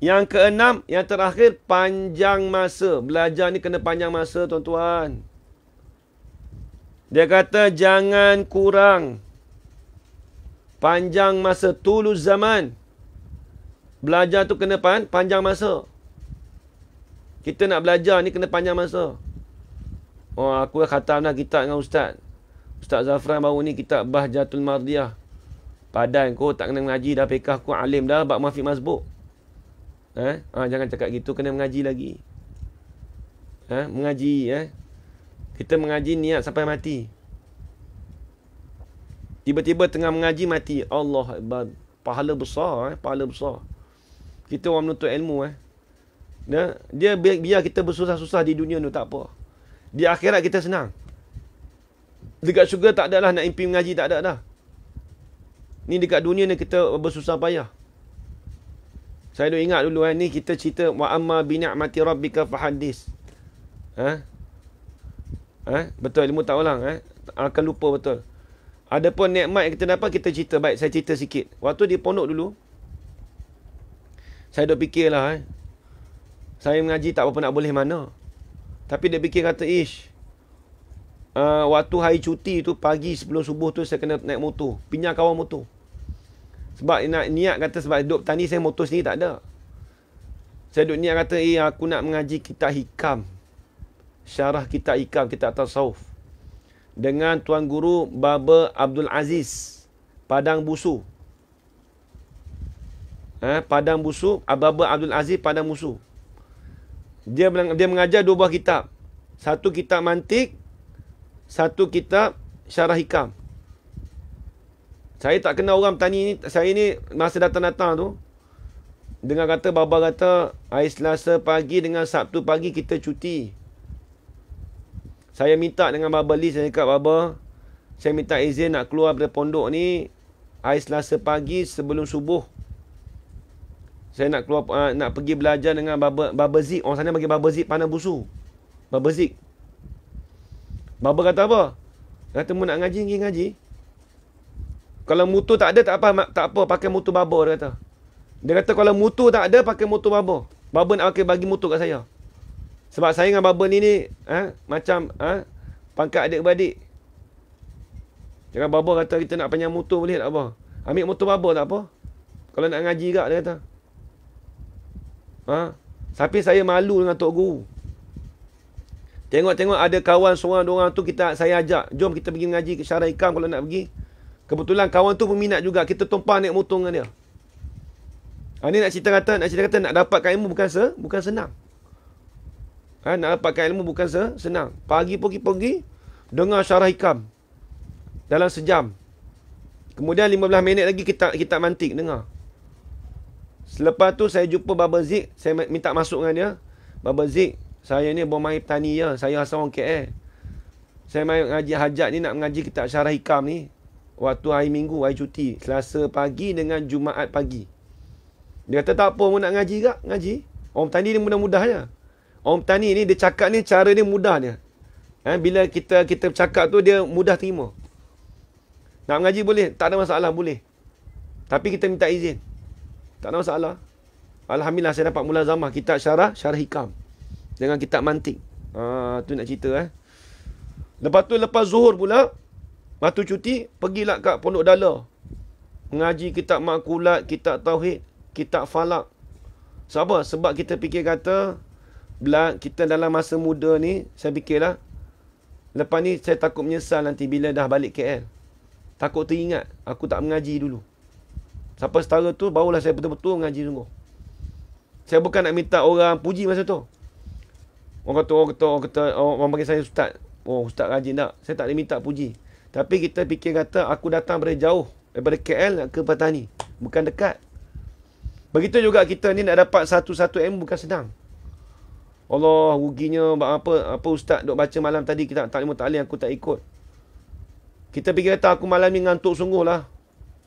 yang keenam, yang terakhir panjang masa. Belajar ni kena panjang masa tuan-tuan. Dia kata jangan kurang. Panjang masa, tulus zaman. Belajar tu kena panjang masa. Kita nak belajar ni kena panjang masa. Aku dah khatam dah kitab dengan Ustaz. Ustaz Zafran baru ni kitab Bahjatul Mardiyah. Padan kau tak kena mengaji dah, pekah kau alim dah, bab Mafiq Mazbuk. Jangan cakap gitu, kena mengaji lagi. Mengaji. Kita mengaji niat sampai mati. Tiba-tiba tengah mengaji mati. Allah Akbar. Pahala besar. Pahala besar. Kita orang menuntut ilmu. Dia biar kita bersusah-susah di dunia ni tak apa. Di akhirat kita senang. Dekat syurga tak ada lah nak impi mengaji, tak ada dah. Ni dekat dunia ni kita bersusah payah. Saya dah ingat dulu ni kita cerita wa amma bi ni'mati rabbika fahaddis. Betul, ilmu tak ulang akan lupa betul. Adapun nikmat yang kita dapat kita cerita. Baik, saya cerita sikit. Waktu di pondok dulu saya dah fikirlah saya mengaji tak apa nak boleh mana. Tapi dia fikir kata waktu hari cuti tu pagi sebelum subuh tu saya kena naik motor, pinjam kawan motor. Sebab nak niat kata sebab duduk petani saya motor sendiri tak ada. Saya duduk niat kata aku nak mengaji kitab hikam. Syarah kitab hikam, kitab tasawuf. Dengan Tuan Guru Baba Abdul Aziz Padang Busu. Padang Busu, Baba Abdul Aziz Padang Busu. Dia mengajar 2 buah kitab. Satu kitab mantik, satu kitab syarah hikam. Saya tak kenal orang petani ni. Saya ni masa datang-datang tu dengar kata Baba kata hari Selasa pagi dengan Sabtu pagi kita cuti. Saya minta dengan Baba Lee, saya cakap Baba, saya minta izin nak keluar dari pondok ni hari Selasa pagi sebelum subuh. Saya nak keluar nak pergi belajar dengan Baba Zik. Orang sana bagi Baba Zik Padang Busu. Baba Zik. Baba kata apa? Kata mu nak ngaji, pergi ngaji. Kalau mutu tak ada, tak apa pakai mutu baba, dia kata. Dia kata kalau mutu tak ada, pakai mutu baba. Baba nak pakai bagi mutu kat saya. Sebab saya dengan baba ni macam pangkat adik-beradik. Jangan baba kata kita nak panjang mutu boleh tak apa. Ambil mutu baba tak apa. Kalau nak ngaji kak, dia kata. Tapi saya malu dengan tok guru. Tengok-tengok ada kawan seorang dua orang tu saya ajak, jom kita pergi ngaji ke Syarah Hikam kalau nak pergi. Kebetulan kawan tu peminat juga, kita tumpah naik motor dengan dia. Ni nak cerita kata nak dapatkan ilmu bukan senang. Nak dapatkan ilmu bukan senang. Pagi pergi dengar Syarah Hikam dalam sejam. Kemudian 15 minit lagi kita mantik dengar. Selepas tu saya jumpa Baba Zik, saya minta masuk dengan dia. Baba Zik, saya ni bermain petani je, saya asal orang KL. Saya main ngaji hajat ni, nak mengaji kitab Syarah Hikam ni. Waktu hari Minggu, hari cuti. Selasa pagi dengan Jumaat pagi. Dia kata tak apa, mu nak ngaji kak? Ngaji. Orang petani ni mudah-mudah je. Orang petani ni, dia cakap ni, cara dia mudah dia. Bila kita bercakap tu, dia mudah terima. Nak mengaji boleh? Tak ada masalah, boleh. Tapi kita minta izin. Tak ada masalah. Alhamdulillah saya dapat mulazamah kitab Syarah Hikam. Dengan kitab mantik. Tu nak cerita. Lepas tu, lepas zuhur pula, waktu cuti, pergilah kat Pondok Dala. Mengaji kitab Makulat, kitab Tauhid, kitab Falak. Sebab apa? Sebab kita fikir kata, kita dalam masa muda ni, saya fikirlah, lepas ni saya takut menyesal nanti bila dah balik KL. Takut teringat, aku tak mengaji dulu. Sampai setara tu, barulah saya betul-betul mengaji sungguh. Saya bukan nak minta orang puji masa tu. Orang panggil saya ustaz. Oh, ustaz rajin tak? Saya tak boleh minta puji. Tapi kita fikir kata, aku datang dari jauh. Daripada KL ke Patani. Bukan dekat. Begitu juga kita ni nak dapat satu-satu ilmu bukan senang. Allah, ruginya apa ustaz duk baca malam tadi, kita tak ilmu ta'lim, aku tak ikut. Kita fikir kata, aku malam ni ngantuk sungguh lah.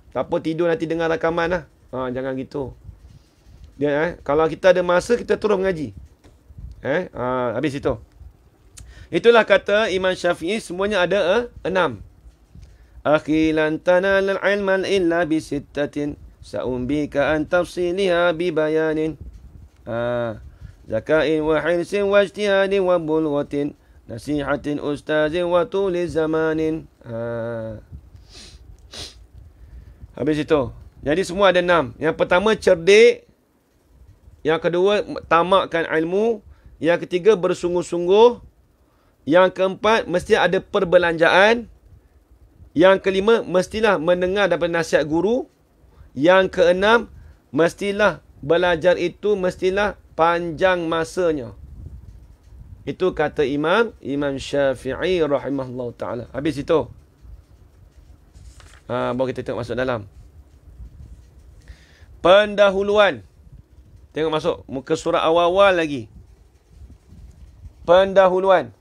Tak apa, tidur nanti dengar rakaman lah. Jangan gitu. Kalau kita ada masa, kita terus mengaji. Habis itu. Itulah kata Imam Syafi'i, semuanya ada 6. Akhilan tanalal ilman illa bisittatin sa'umbika an tafsiliha bibayanin. Zakain wa hirsin wa ijtihadin wa bulghatin nasihatin ustazin wa tuli zamanin. Habis itu. Jadi semua ada 6. Yang pertama cerdik. Yang kedua tamakkan ilmu. Yang ketiga bersungguh-sungguh. Yang keempat mesti ada perbelanjaan. Yang kelima mestilah mendengar daripada nasihat guru. Yang keenam mestilah belajar itu mestilah panjang masanya. Itu kata Imam Syafi'i rahimahullah ta'ala. Habis itu. Baru kita tengok masuk dalam. Pendahuluan. Tengok masuk muka surat awal-awal lagi. Pendahuluan.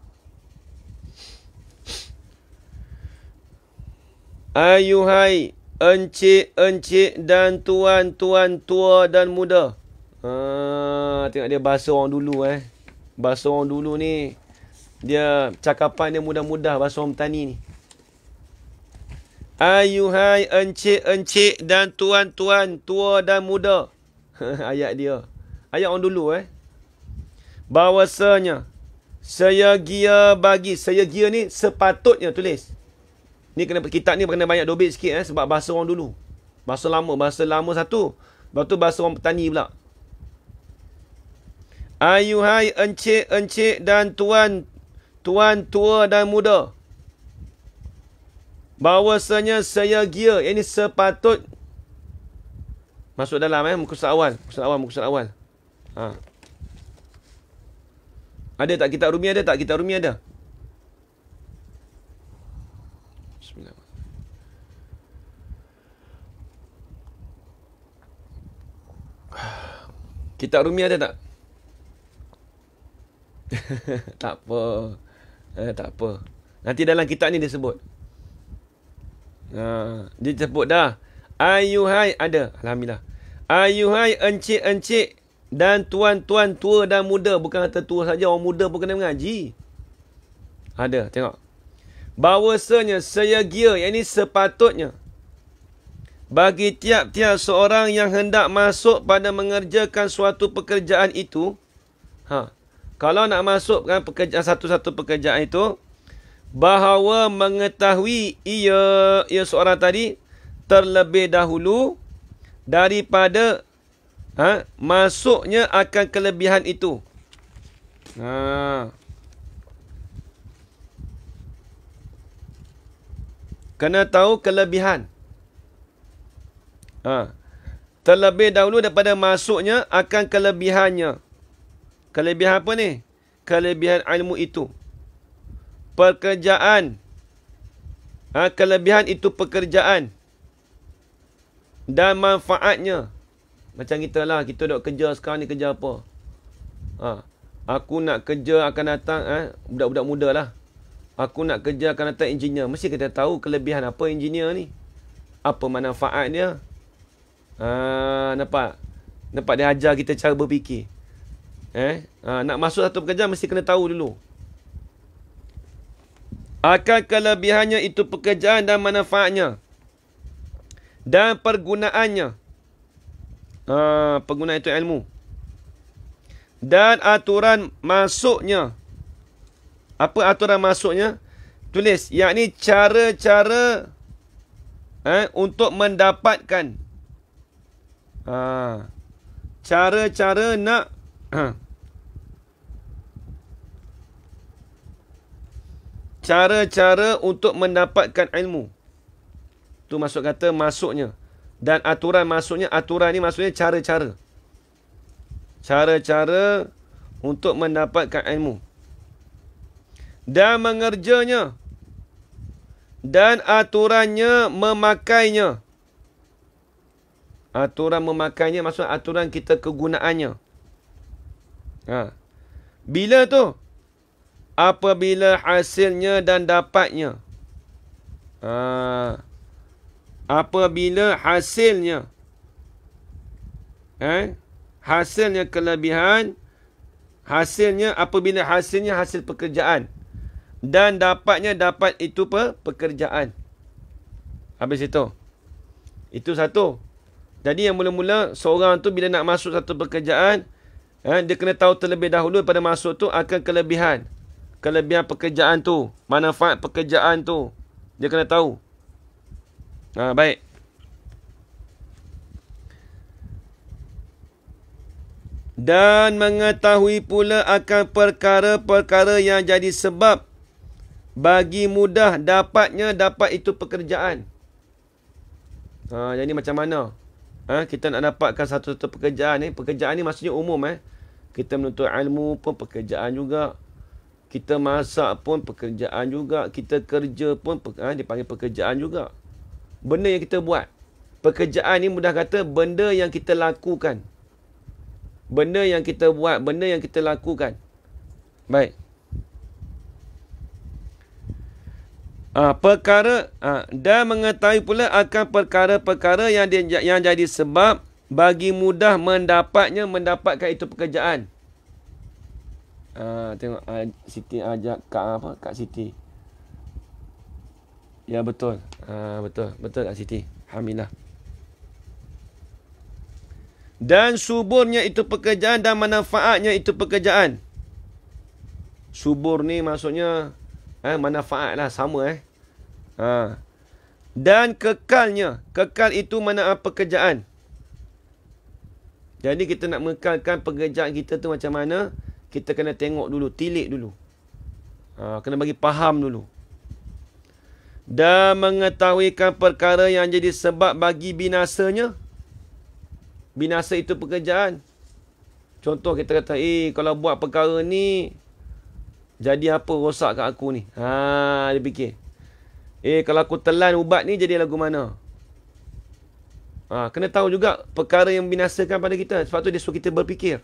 Ayuhai encik-encik dan tuan-tuan tua dan muda. Tengok dia bahasa orang dulu Bahasa orang dulu ni, dia cakapan dia mudah-mudah, bahasa orang petani ni. Ayuhai encik-encik dan tuan-tuan tua dan muda. Ayat dia. Ayat orang dulu bahawasanya saya gia ni sepatutnya tulis. Ni kitab ni kena banyak dobit sikit sebab bahasa orang dulu. Bahasa lama satu. Lepas tu bahasa orang petani pula. Ayuhai encik-encik dan tuan tua dan muda. Bahawasanya saya gia, ini sepatut. Masuk dalam muka surat awal. Ada tak kitab Rumi ada tak? Kitab Rumi ada. Bismillah. Kitab Rumi ada tak? Tak apa. Tak apa. Nanti dalam kitab ni dia sebut. Dia sebut dah. Ayuhai ada. Alhamdulillah. Ayuhai encik-encik dan tuan-tuan tua dan muda. Bukan kata tua saja, orang muda pun kena mengaji. Ada, tengok. bahwasanya seyogia, yakni sepatutnya, bagi tiap-tiap seorang yang hendak masuk pada mengerjakan suatu pekerjaan itu, kalau nak masukkan pekerjaan satu-satu pekerjaan itu, bahawa mengetahui ia seorang tadi terlebih dahulu daripada masuknya akan kelebihan itu. Kena tahu kelebihan. Terlebih dahulu daripada masuknya akan kelebihannya. Kelebihan apa ni? Kelebihan ilmu itu. Pekerjaan. Kelebihan itu pekerjaan. Dan manfaatnya. Macam kita lah. Kita duk kerja sekarang ni, kerja apa? Aku nak kerja akan datang. Budak-budak muda lah. Aku nak kerja akan datang engineer. Mesti kita tahu kelebihan apa engineer ni. Apa manfaat dia. Nampak? Nampak dia ajar kita cara berfikir. Nak masuk satu pekerjaan mesti kena tahu dulu. Akan kelebihannya itu pekerjaan dan manfaatnya. Dan pergunaannya. Penggunaan itu ilmu. Dan aturan masuknya. Apa aturan masuknya? Tulis. Yakni cara-cara untuk mendapatkan. Cara-cara nak cara-cara untuk mendapatkan ilmu. Tu maksud kata masuknya. Dan aturan masuknya, aturan ni maksudnya cara-cara. Cara-cara untuk mendapatkan ilmu. Dan mengerjanya. Dan aturannya memakainya. Aturan memakainya maksudnya aturan kita kegunaannya. Bila tu? Apabila hasilnya dan dapatnya. Apabila hasilnya. Hasilnya kelebihan. Hasilnya, apabila hasilnya hasil pekerjaan. Dan dapatnya dapat itu pekerjaan. Habis itu. Itu satu. Jadi yang mula-mula seorang tu bila nak masuk satu pekerjaan, dia kena tahu terlebih dahulu pada masuk tu akan kelebihan. Kelebihan pekerjaan tu, manfaat pekerjaan tu. Dia kena tahu. Baik. Dan mengetahui pula akan perkara-perkara yang jadi sebab bagi mudah dapat itu pekerjaan. Jadi macam mana? Kita nak dapatkan satu-satu pekerjaan ni. Pekerjaan ni maksudnya umum. Kita menuntut ilmu pun pekerjaan juga. Kita masak pun pekerjaan juga. Kita kerja pun dipanggil pekerjaan juga. Benda yang kita buat. Pekerjaan ni mudah kata benda yang kita lakukan. Benda yang kita buat. Benda yang kita lakukan. Baik. Perkara dan mengetahui pula akan perkara-perkara yang jadi sebab bagi mudah mendapatkan itu pekerjaan. Tengok Siti ajak Kak Siti. Ya betul. Betul Kak Siti. Alhamdulillah. Dan suburnya itu pekerjaan dan manfaatnya itu pekerjaan. Subur ni maksudnya manfaat lah, sama Dan kekalnya. Kekal itu mana pekerjaan. Jadi kita nak mengekalkan pekerjaan kita tu macam mana, kita kena tengok dulu, tilik dulu. Kena bagi faham dulu. Dan mengetahuikan perkara yang jadi sebab bagi binasanya. Binasa itu pekerjaan. Contoh kita kata, kalau buat perkara ni, jadi apa rosak kat aku ni? Dia fikir. Kalau aku telan ubat ni, jadi lagu mana? Kena tahu juga perkara yang membinasakan pada kita. Sebab tu dia suruh kita berfikir.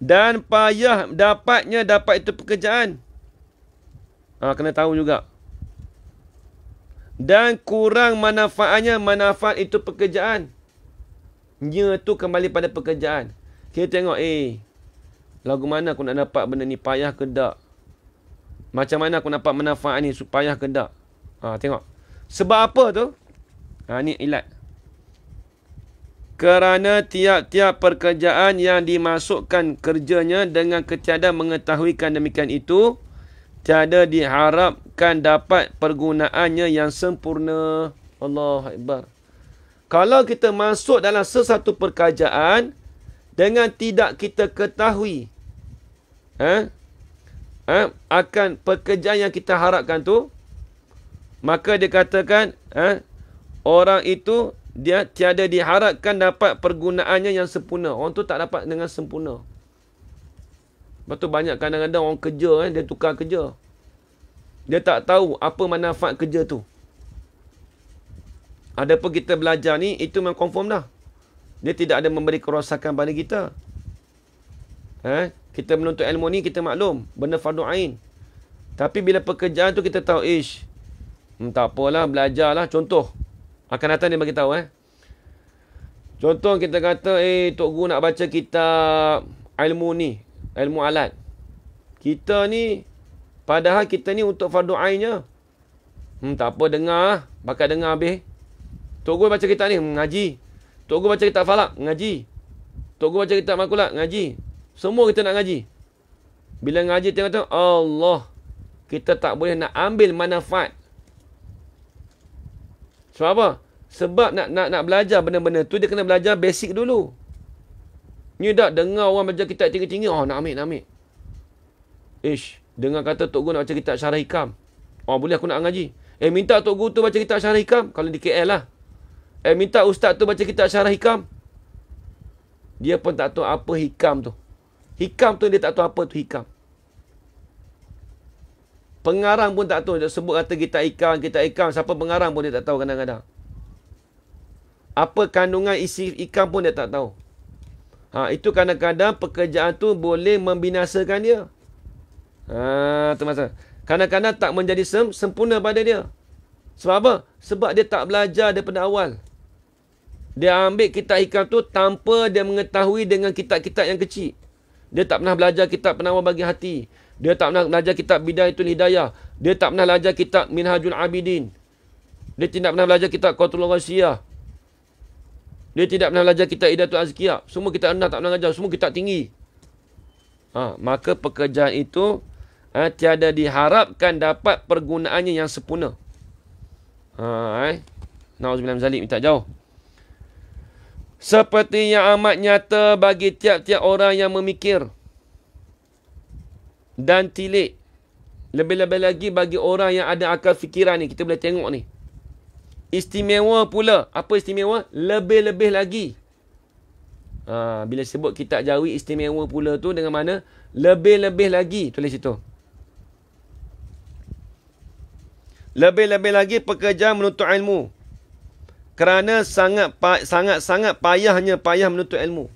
Dan payah dapat itu pekerjaan. Kena tahu juga. Dan kurang manfaatnya, manfaat itu pekerjaan. Nya tu kembali pada pekerjaan. Kita tengok, lagu mana aku nak dapat benda ni, payah ke tak? Macam mana aku dapat manfaat ni supaya kedak? Tengok. Sebab apa tu? Ni ilat. Kerana tiap-tiap pekerjaan yang dimasukkan kerjanya dengan ketiada mengetahuikan demikian itu, tiada diharapkan dapat pergunaannya yang sempurna. Allahu Akbar. Kalau kita masuk dalam sesuatu pekerjaan dengan tidak kita ketahui akan pekerjaan yang kita harapkan tu, maka dia katakan orang itu dia tiada diharapkan dapat pergunaannya yang sempurna. Orang tu tak dapat dengan sempurna. Lepas tu banyak kadang-kadang orang kerja, dia tukar kerja. Dia tak tahu apa manfaat kerja tu. Adapun kita belajar ni, itu memang confirm dah. Dia tidak ada memberi kerosakan pada kita. Kita menuntut ilmu ni, kita maklum. Benda fardu ain. Tapi bila pekerjaan tu kita tahu, tak apalah, belajarlah. Contoh. Akan datang dia bagi tahu. Contoh kita kata, Tok Guru nak baca kitab ilmu ni. Ilmu alat. Kita ni, padahal kita ni untuk fardu ain je. Tak apa, dengar. Bakat dengar habis. Tok Guru baca kitab ni, ngaji. Tok Guru baca kitab falak, ngaji. Tok Guru baca kitab makulat, ngaji. Semua kita nak ngaji. Bila ngaji, tengok-tengok, Allah. Kita tak boleh nak ambil manfaat. Sebab apa? Sebab nak belajar benda-benda tu, dia kena belajar basic dulu. Ni tak dengar orang baca kitab tinggi-tinggi, nak ambil. Dengar kata Tok Guru nak baca kitab Syarah Hikam. Boleh aku nak ngaji. Minta Tok Guru tu baca kitab Syarah Hikam. Kalau di KL lah. Minta Ustaz tu baca kitab Syarah Hikam. Dia pun tak tahu apa hikam tu. Hikam tu dia tak tahu apa tu hikam. Pengarang pun tak tahu. Dia sebut kata kitab hikam. Siapa pengarang pun dia tak tahu kadang-kadang. Apa kandungan isi hikam pun dia tak tahu. Itu kadang-kadang pekerjaan tu boleh membinasakan dia. Tu masalah. Kadang-kadang tak menjadi sempurna pada dia. Sebab apa? Sebab dia tak belajar daripada awal. Dia ambil kitab hikam tu tanpa dia mengetahui dengan kitab-kitab yang kecil. Dia tak pernah belajar kitab Penawar Bagi Hati. Dia tak pernah belajar kitab Bidayatul Hidayah. Dia tak pernah belajar kitab Minhajul Abidin. Dia tidak pernah belajar kitab Qatrul Ghasiyah. Dia tidak pernah belajar kitab Hidayatul Azkiyah. Semua kitab rendah tak pernah belajar. Semua kitab tinggi. Maka pekerjaan itu tiada diharapkan dapat pergunaannya yang sempurna. Na'udzubillah min zalik, minta jauh. Seperti yang amat nyata bagi tiap-tiap orang yang memikir dan tilik. Lebih-lebih lagi bagi orang yang ada akal fikiran ni. Kita boleh tengok ni. Istimewa pula. Apa istimewa? Lebih-lebih lagi. Bila sebut kitab Jawi istimewa pula tu dengan mana? Lebih-lebih lagi. Tulis situ. Lebih-lebih lagi pekerjaan menuntut ilmu. Kerana sangat payah menuntut ilmu.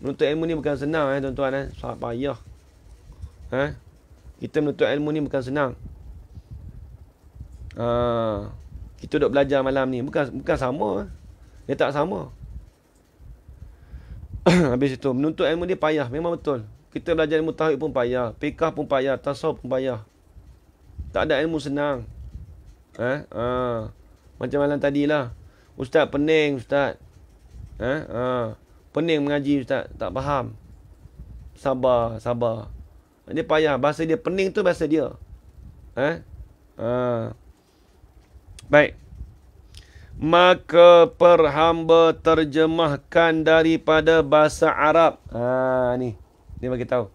Menuntut ilmu ni bukan senang tuan-tuan. Sangat payah. Kita menuntut ilmu ni bukan senang. Kita duduk belajar malam ni. Bukan sama. Dia tak sama. Habis itu, menuntut ilmu dia payah. Memang betul. Kita belajar ilmu tauhid pun payah. Fiqah pun payah. Tasawuf pun payah. Tak ada ilmu senang. Macam malam tadilah. Ustaz pening, Ustaz. Pening mengaji, Ustaz. Tak faham. Sabar. Dia payah. Bahasa dia pening tu bahasa dia. Baik. Maka perhamba terjemahkan daripada bahasa Arab. Ni. Dia bagi tahu.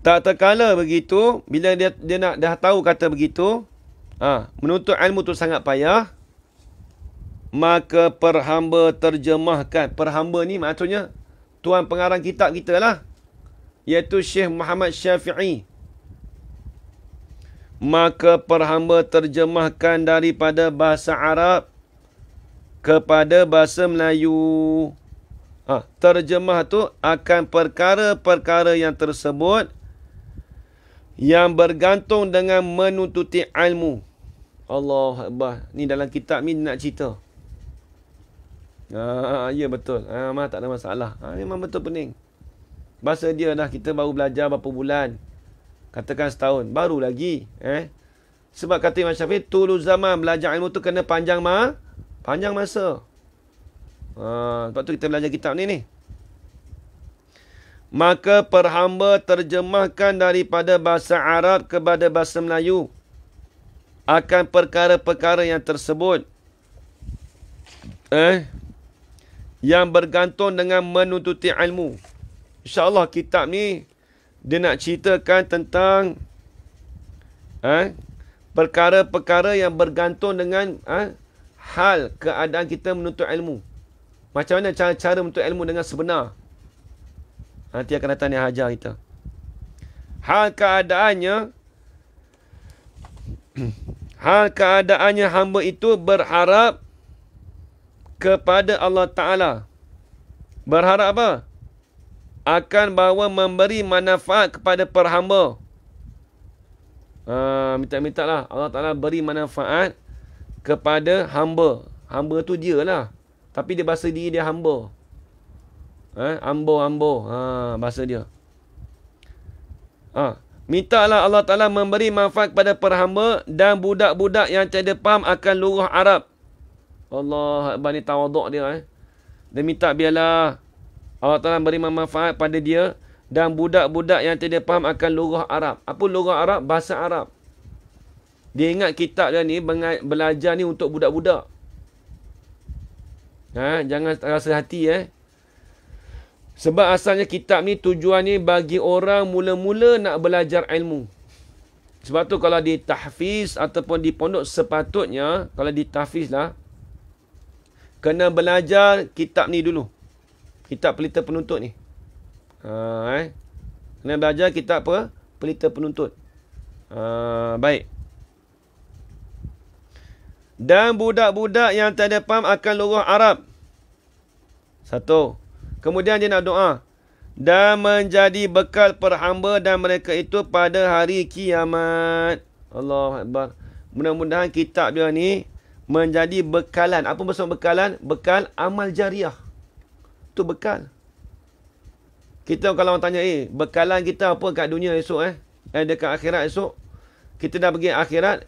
Tak terkala begitu, bila dia dah tahu kata begitu, menuntut ilmu tu sangat payah, maka perhamba terjemahkan. Perhamba ni maksudnya tuan pengarang kitab kita lah, iaitu Syekh Muhammad Syafi'i. Maka perhamba terjemahkan daripada bahasa Arab kepada bahasa Melayu. Terjemah tu akan perkara-perkara yang tersebut yang bergantung dengan menuntuti ilmu. Allah Akbar. Ni dalam kitab ni nak cerita. Ya betul. Tak ada masalah. Memang betul pening. Bahasa dia dah kita baru belajar berapa bulan. Katakan setahun. Baru lagi. Sebab kata Imam Syafi'i, tulu zaman belajar ilmu tu kena panjang masa. Sebab tu kita belajar kitab ni. Maka perhamba terjemahkan daripada bahasa Arab kepada bahasa Melayu akan perkara-perkara yang tersebut. Yang bergantung dengan menuntuti ilmu. InsyaAllah kitab ni dia nak ceritakan tentang perkara-perkara yang bergantung dengan hal keadaan kita menuntut ilmu. Macam mana cara menuntut ilmu dengan sebenar. Nanti akan datang ni hajar kita. Hal keadaannya hamba itu berharap kepada Allah Ta'ala. Berharap apa? Akan bahawa memberi manfaat kepada perhamba. Minta-minta lah Allah Ta'ala beri manfaat kepada hamba. Hamba tu dia lah. Tapi dia bahasa diri dia hamba. Hamba. Bahasa dia. Mintalah Allah Ta'ala memberi manfaat kepada perhamba dan budak-budak yang tiada faham akan lughah Arab. Allah Akbar, ni tawaduk dia. Dia minta biarlah Allah Ta'ala beri manfaat pada dia dan budak-budak yang tidak faham akan lughah Arab. Apa lughah Arab? Bahasa Arab. Dia ingat kitab dia ni belajar ni untuk budak-budak. Jangan rasa hati. Sebab asalnya kitab ni tujuan ni bagi orang mula-mula nak belajar ilmu. Sebab tu kalau di tahfiz ataupun di pondok sepatutnya, kalau di tahfiz lah, kena belajar kitab ni dulu. Kitab pelita penuntut ni. Kena belajar kitab apa? Pelita penuntut. Baik. Dan budak-budak yang tiada faham akan lughah Arab. Satu. Kemudian dia nak doa. Dan menjadi bekal perhamba dan mereka itu pada hari kiamat. Allahu Akbar. Mudah-mudahan kitab dia ni menjadi bekalan. Apa maksud bekalan? Bekal amal jariah. Itu bekal. Kita kalau orang tanya, bekalan kita apa kat dunia esok? Dekat akhirat esok. Kita dah pergi akhirat.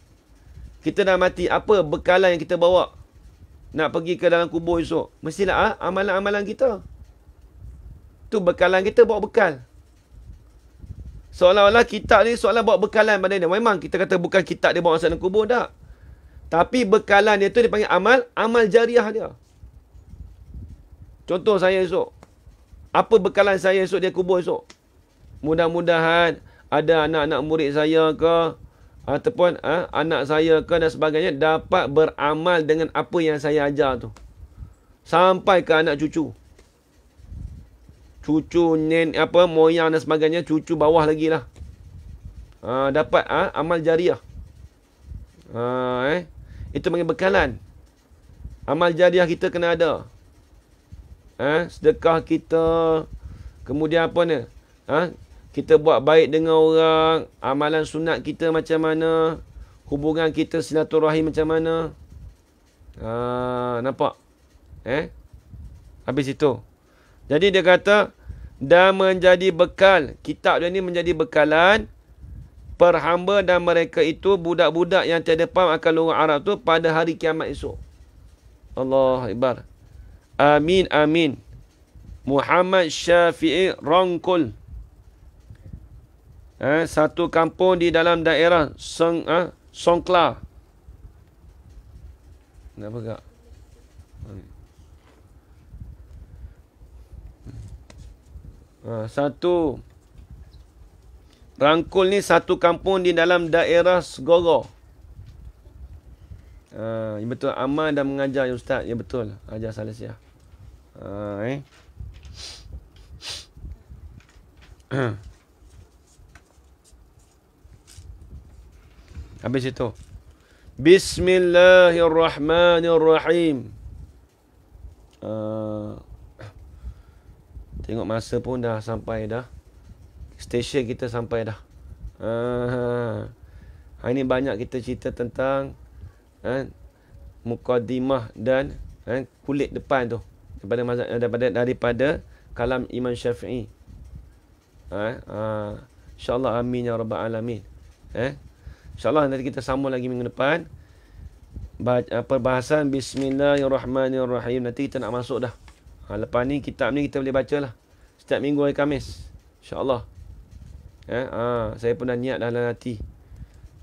Kita dah mati. Apa bekalan yang kita bawa? Nak pergi ke dalam kubur esok. Mestilah amalan-amalan kita. Tu bekalan kita, bawa bekal. Seolah-olah kitab ni seolah bawa bekalan pada dia. Memang kita kata bukan kitab dia bawa masuk dalam kubur, tak. Tapi bekalan dia tu dipanggil amal jariah dia. Contoh saya esok. Apa bekalan saya esok dia kubur esok? Mudah-mudahan ada anak-anak murid saya ke, ataupun anak saya ke dan sebagainya dapat beramal dengan apa yang saya ajar tu. Sampai ke anak cucu. Cucu, moyang dan sebagainya, cucu bawah lagi lah. Dapat amal jariah. Itu panggil bekalan. Amal jariah kita kena ada. Sedekah kita. Kemudian apa ni? Kita buat baik dengan orang. Amalan sunat kita macam mana? Hubungan kita silaturahim macam mana? Nampak? Habis itu. Jadi dia kata, dan menjadi bekal. Kitab dia ni menjadi bekalan perhamba dan mereka itu budak-budak yang tiada faham akan lughah Arab tu pada hari kiamat esok. Allah Akbar. Amin, amin. Muhammad Syafi'i Rangkul. Satu kampung di dalam daerah Songkla. Kenapa kak? Satu Rangkul ni satu kampung di dalam daerah Segoro. Ya betul, amal dan mengajar ya Ustaz. Ya betul, ajar Salesiah. Habis itu. Bismillahirrahmanirrahim. Tengok masa pun dah sampai dah. Stesen kita sampai dah. Hari ni banyak kita cerita tentang muqaddimah dan kulit depan tu daripada kalam Imam Syafi'i. InsyaAllah amin ya rabbal alamin. InsyaAllah nanti kita sambung lagi minggu depan. Perbahasan Bismillahirrahmanirrahim. Nanti kita nak masuk dah. Lepas ni kitab ni kita boleh baca lah. Setiap minggu hari Khamis. InsyaAllah. Saya pun dah niat dalam hati.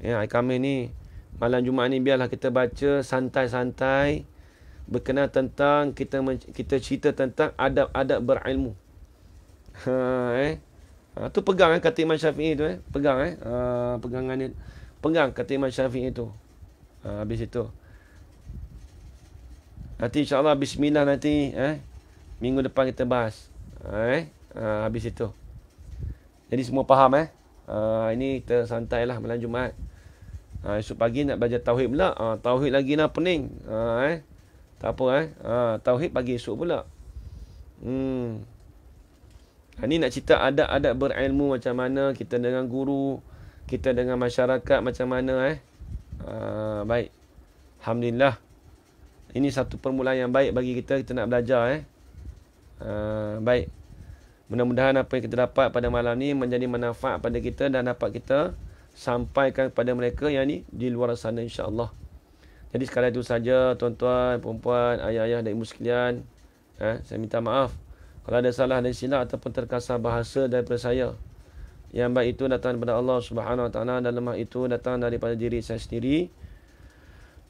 Hari Khamis ni, malam Jumaat ni biarlah kita baca santai-santai. Berkenaan tentang, kita cerita tentang adab-adab berilmu. Tu pegang kata Imam Syafi'i tu. Pegang pegangan ni. Pegang kata Imam Syafi'i tu. Habis itu. Nanti insyaAllah bismillah nanti minggu depan kita bahas. Habis itu. Jadi semua faham ini kita santai lah malam Jumaat. Esok pagi nak belajar tauhid pula. Tauhid lagi lah pening. Tak apa tauhid pagi esok pula. Ini nak cerita adab-adab berilmu macam mana kita dengan guru, kita dengan masyarakat macam mana baik. Alhamdulillah. Ini satu permulaan yang baik bagi kita nak belajar baik. Mudah-mudahan apa yang kita dapat pada malam ni menjadi manfaat pada kita dan dapat kita sampaikan kepada mereka yang ni di luar sana insya-Allah. Jadi sekadar itu saja tuan-tuan, puan-puan, ayah-ayah dan ibu sekalian. Saya minta maaf kalau ada salah dan silap ataupun terkasar bahasa daripada saya. Yang baik itu datang daripada Allah Subhanahu Wa Taala dan lemah itu datang daripada diri saya sendiri.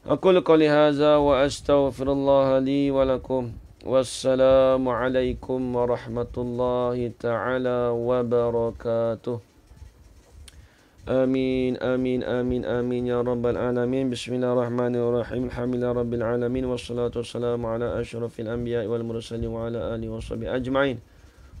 Aqulu qouli hadza wa astaghfirullah li wa lakum. Wassalamu alaikum warahmatullahi taala wabarakatuh. Amin amin amin amin ya rabbal alamin. Bismillahirrahmanirrahim. Alhamdulillah rabbil alamin wassalatu wassalamu ala asyrafil anbiya'i wal mursalin wa ala alihi washabihi ajma'in.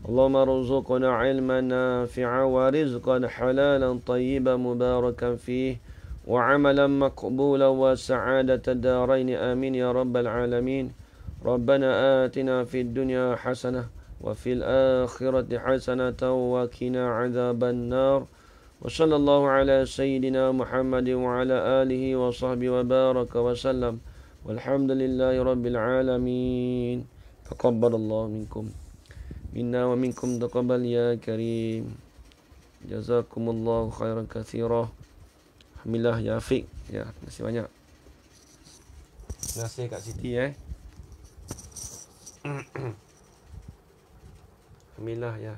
Allahumma rzuqna 'ilman nafi'a wa rizqan halalan tayyiban mubarakan fihi وعملا مقبولا وسعادة الدارين آمين يا رب العالمين. ربنا آتنا في الدنيا حسنة وفي الآخرة حسنة وقنا عذاب النار. وصلى الله على سيدنا محمد وعلى آله وصحبه وبارك وسلم والحمد لله رب العالمين. تقبل الله منكم منا ومنكم تقبل يا كريم. جزاكم الله خيرا كثيرا. Alhamdulillah ya Afiq. Ya, terima kasih banyak. Terima kasih Kak Siti Alhamdulillah ya.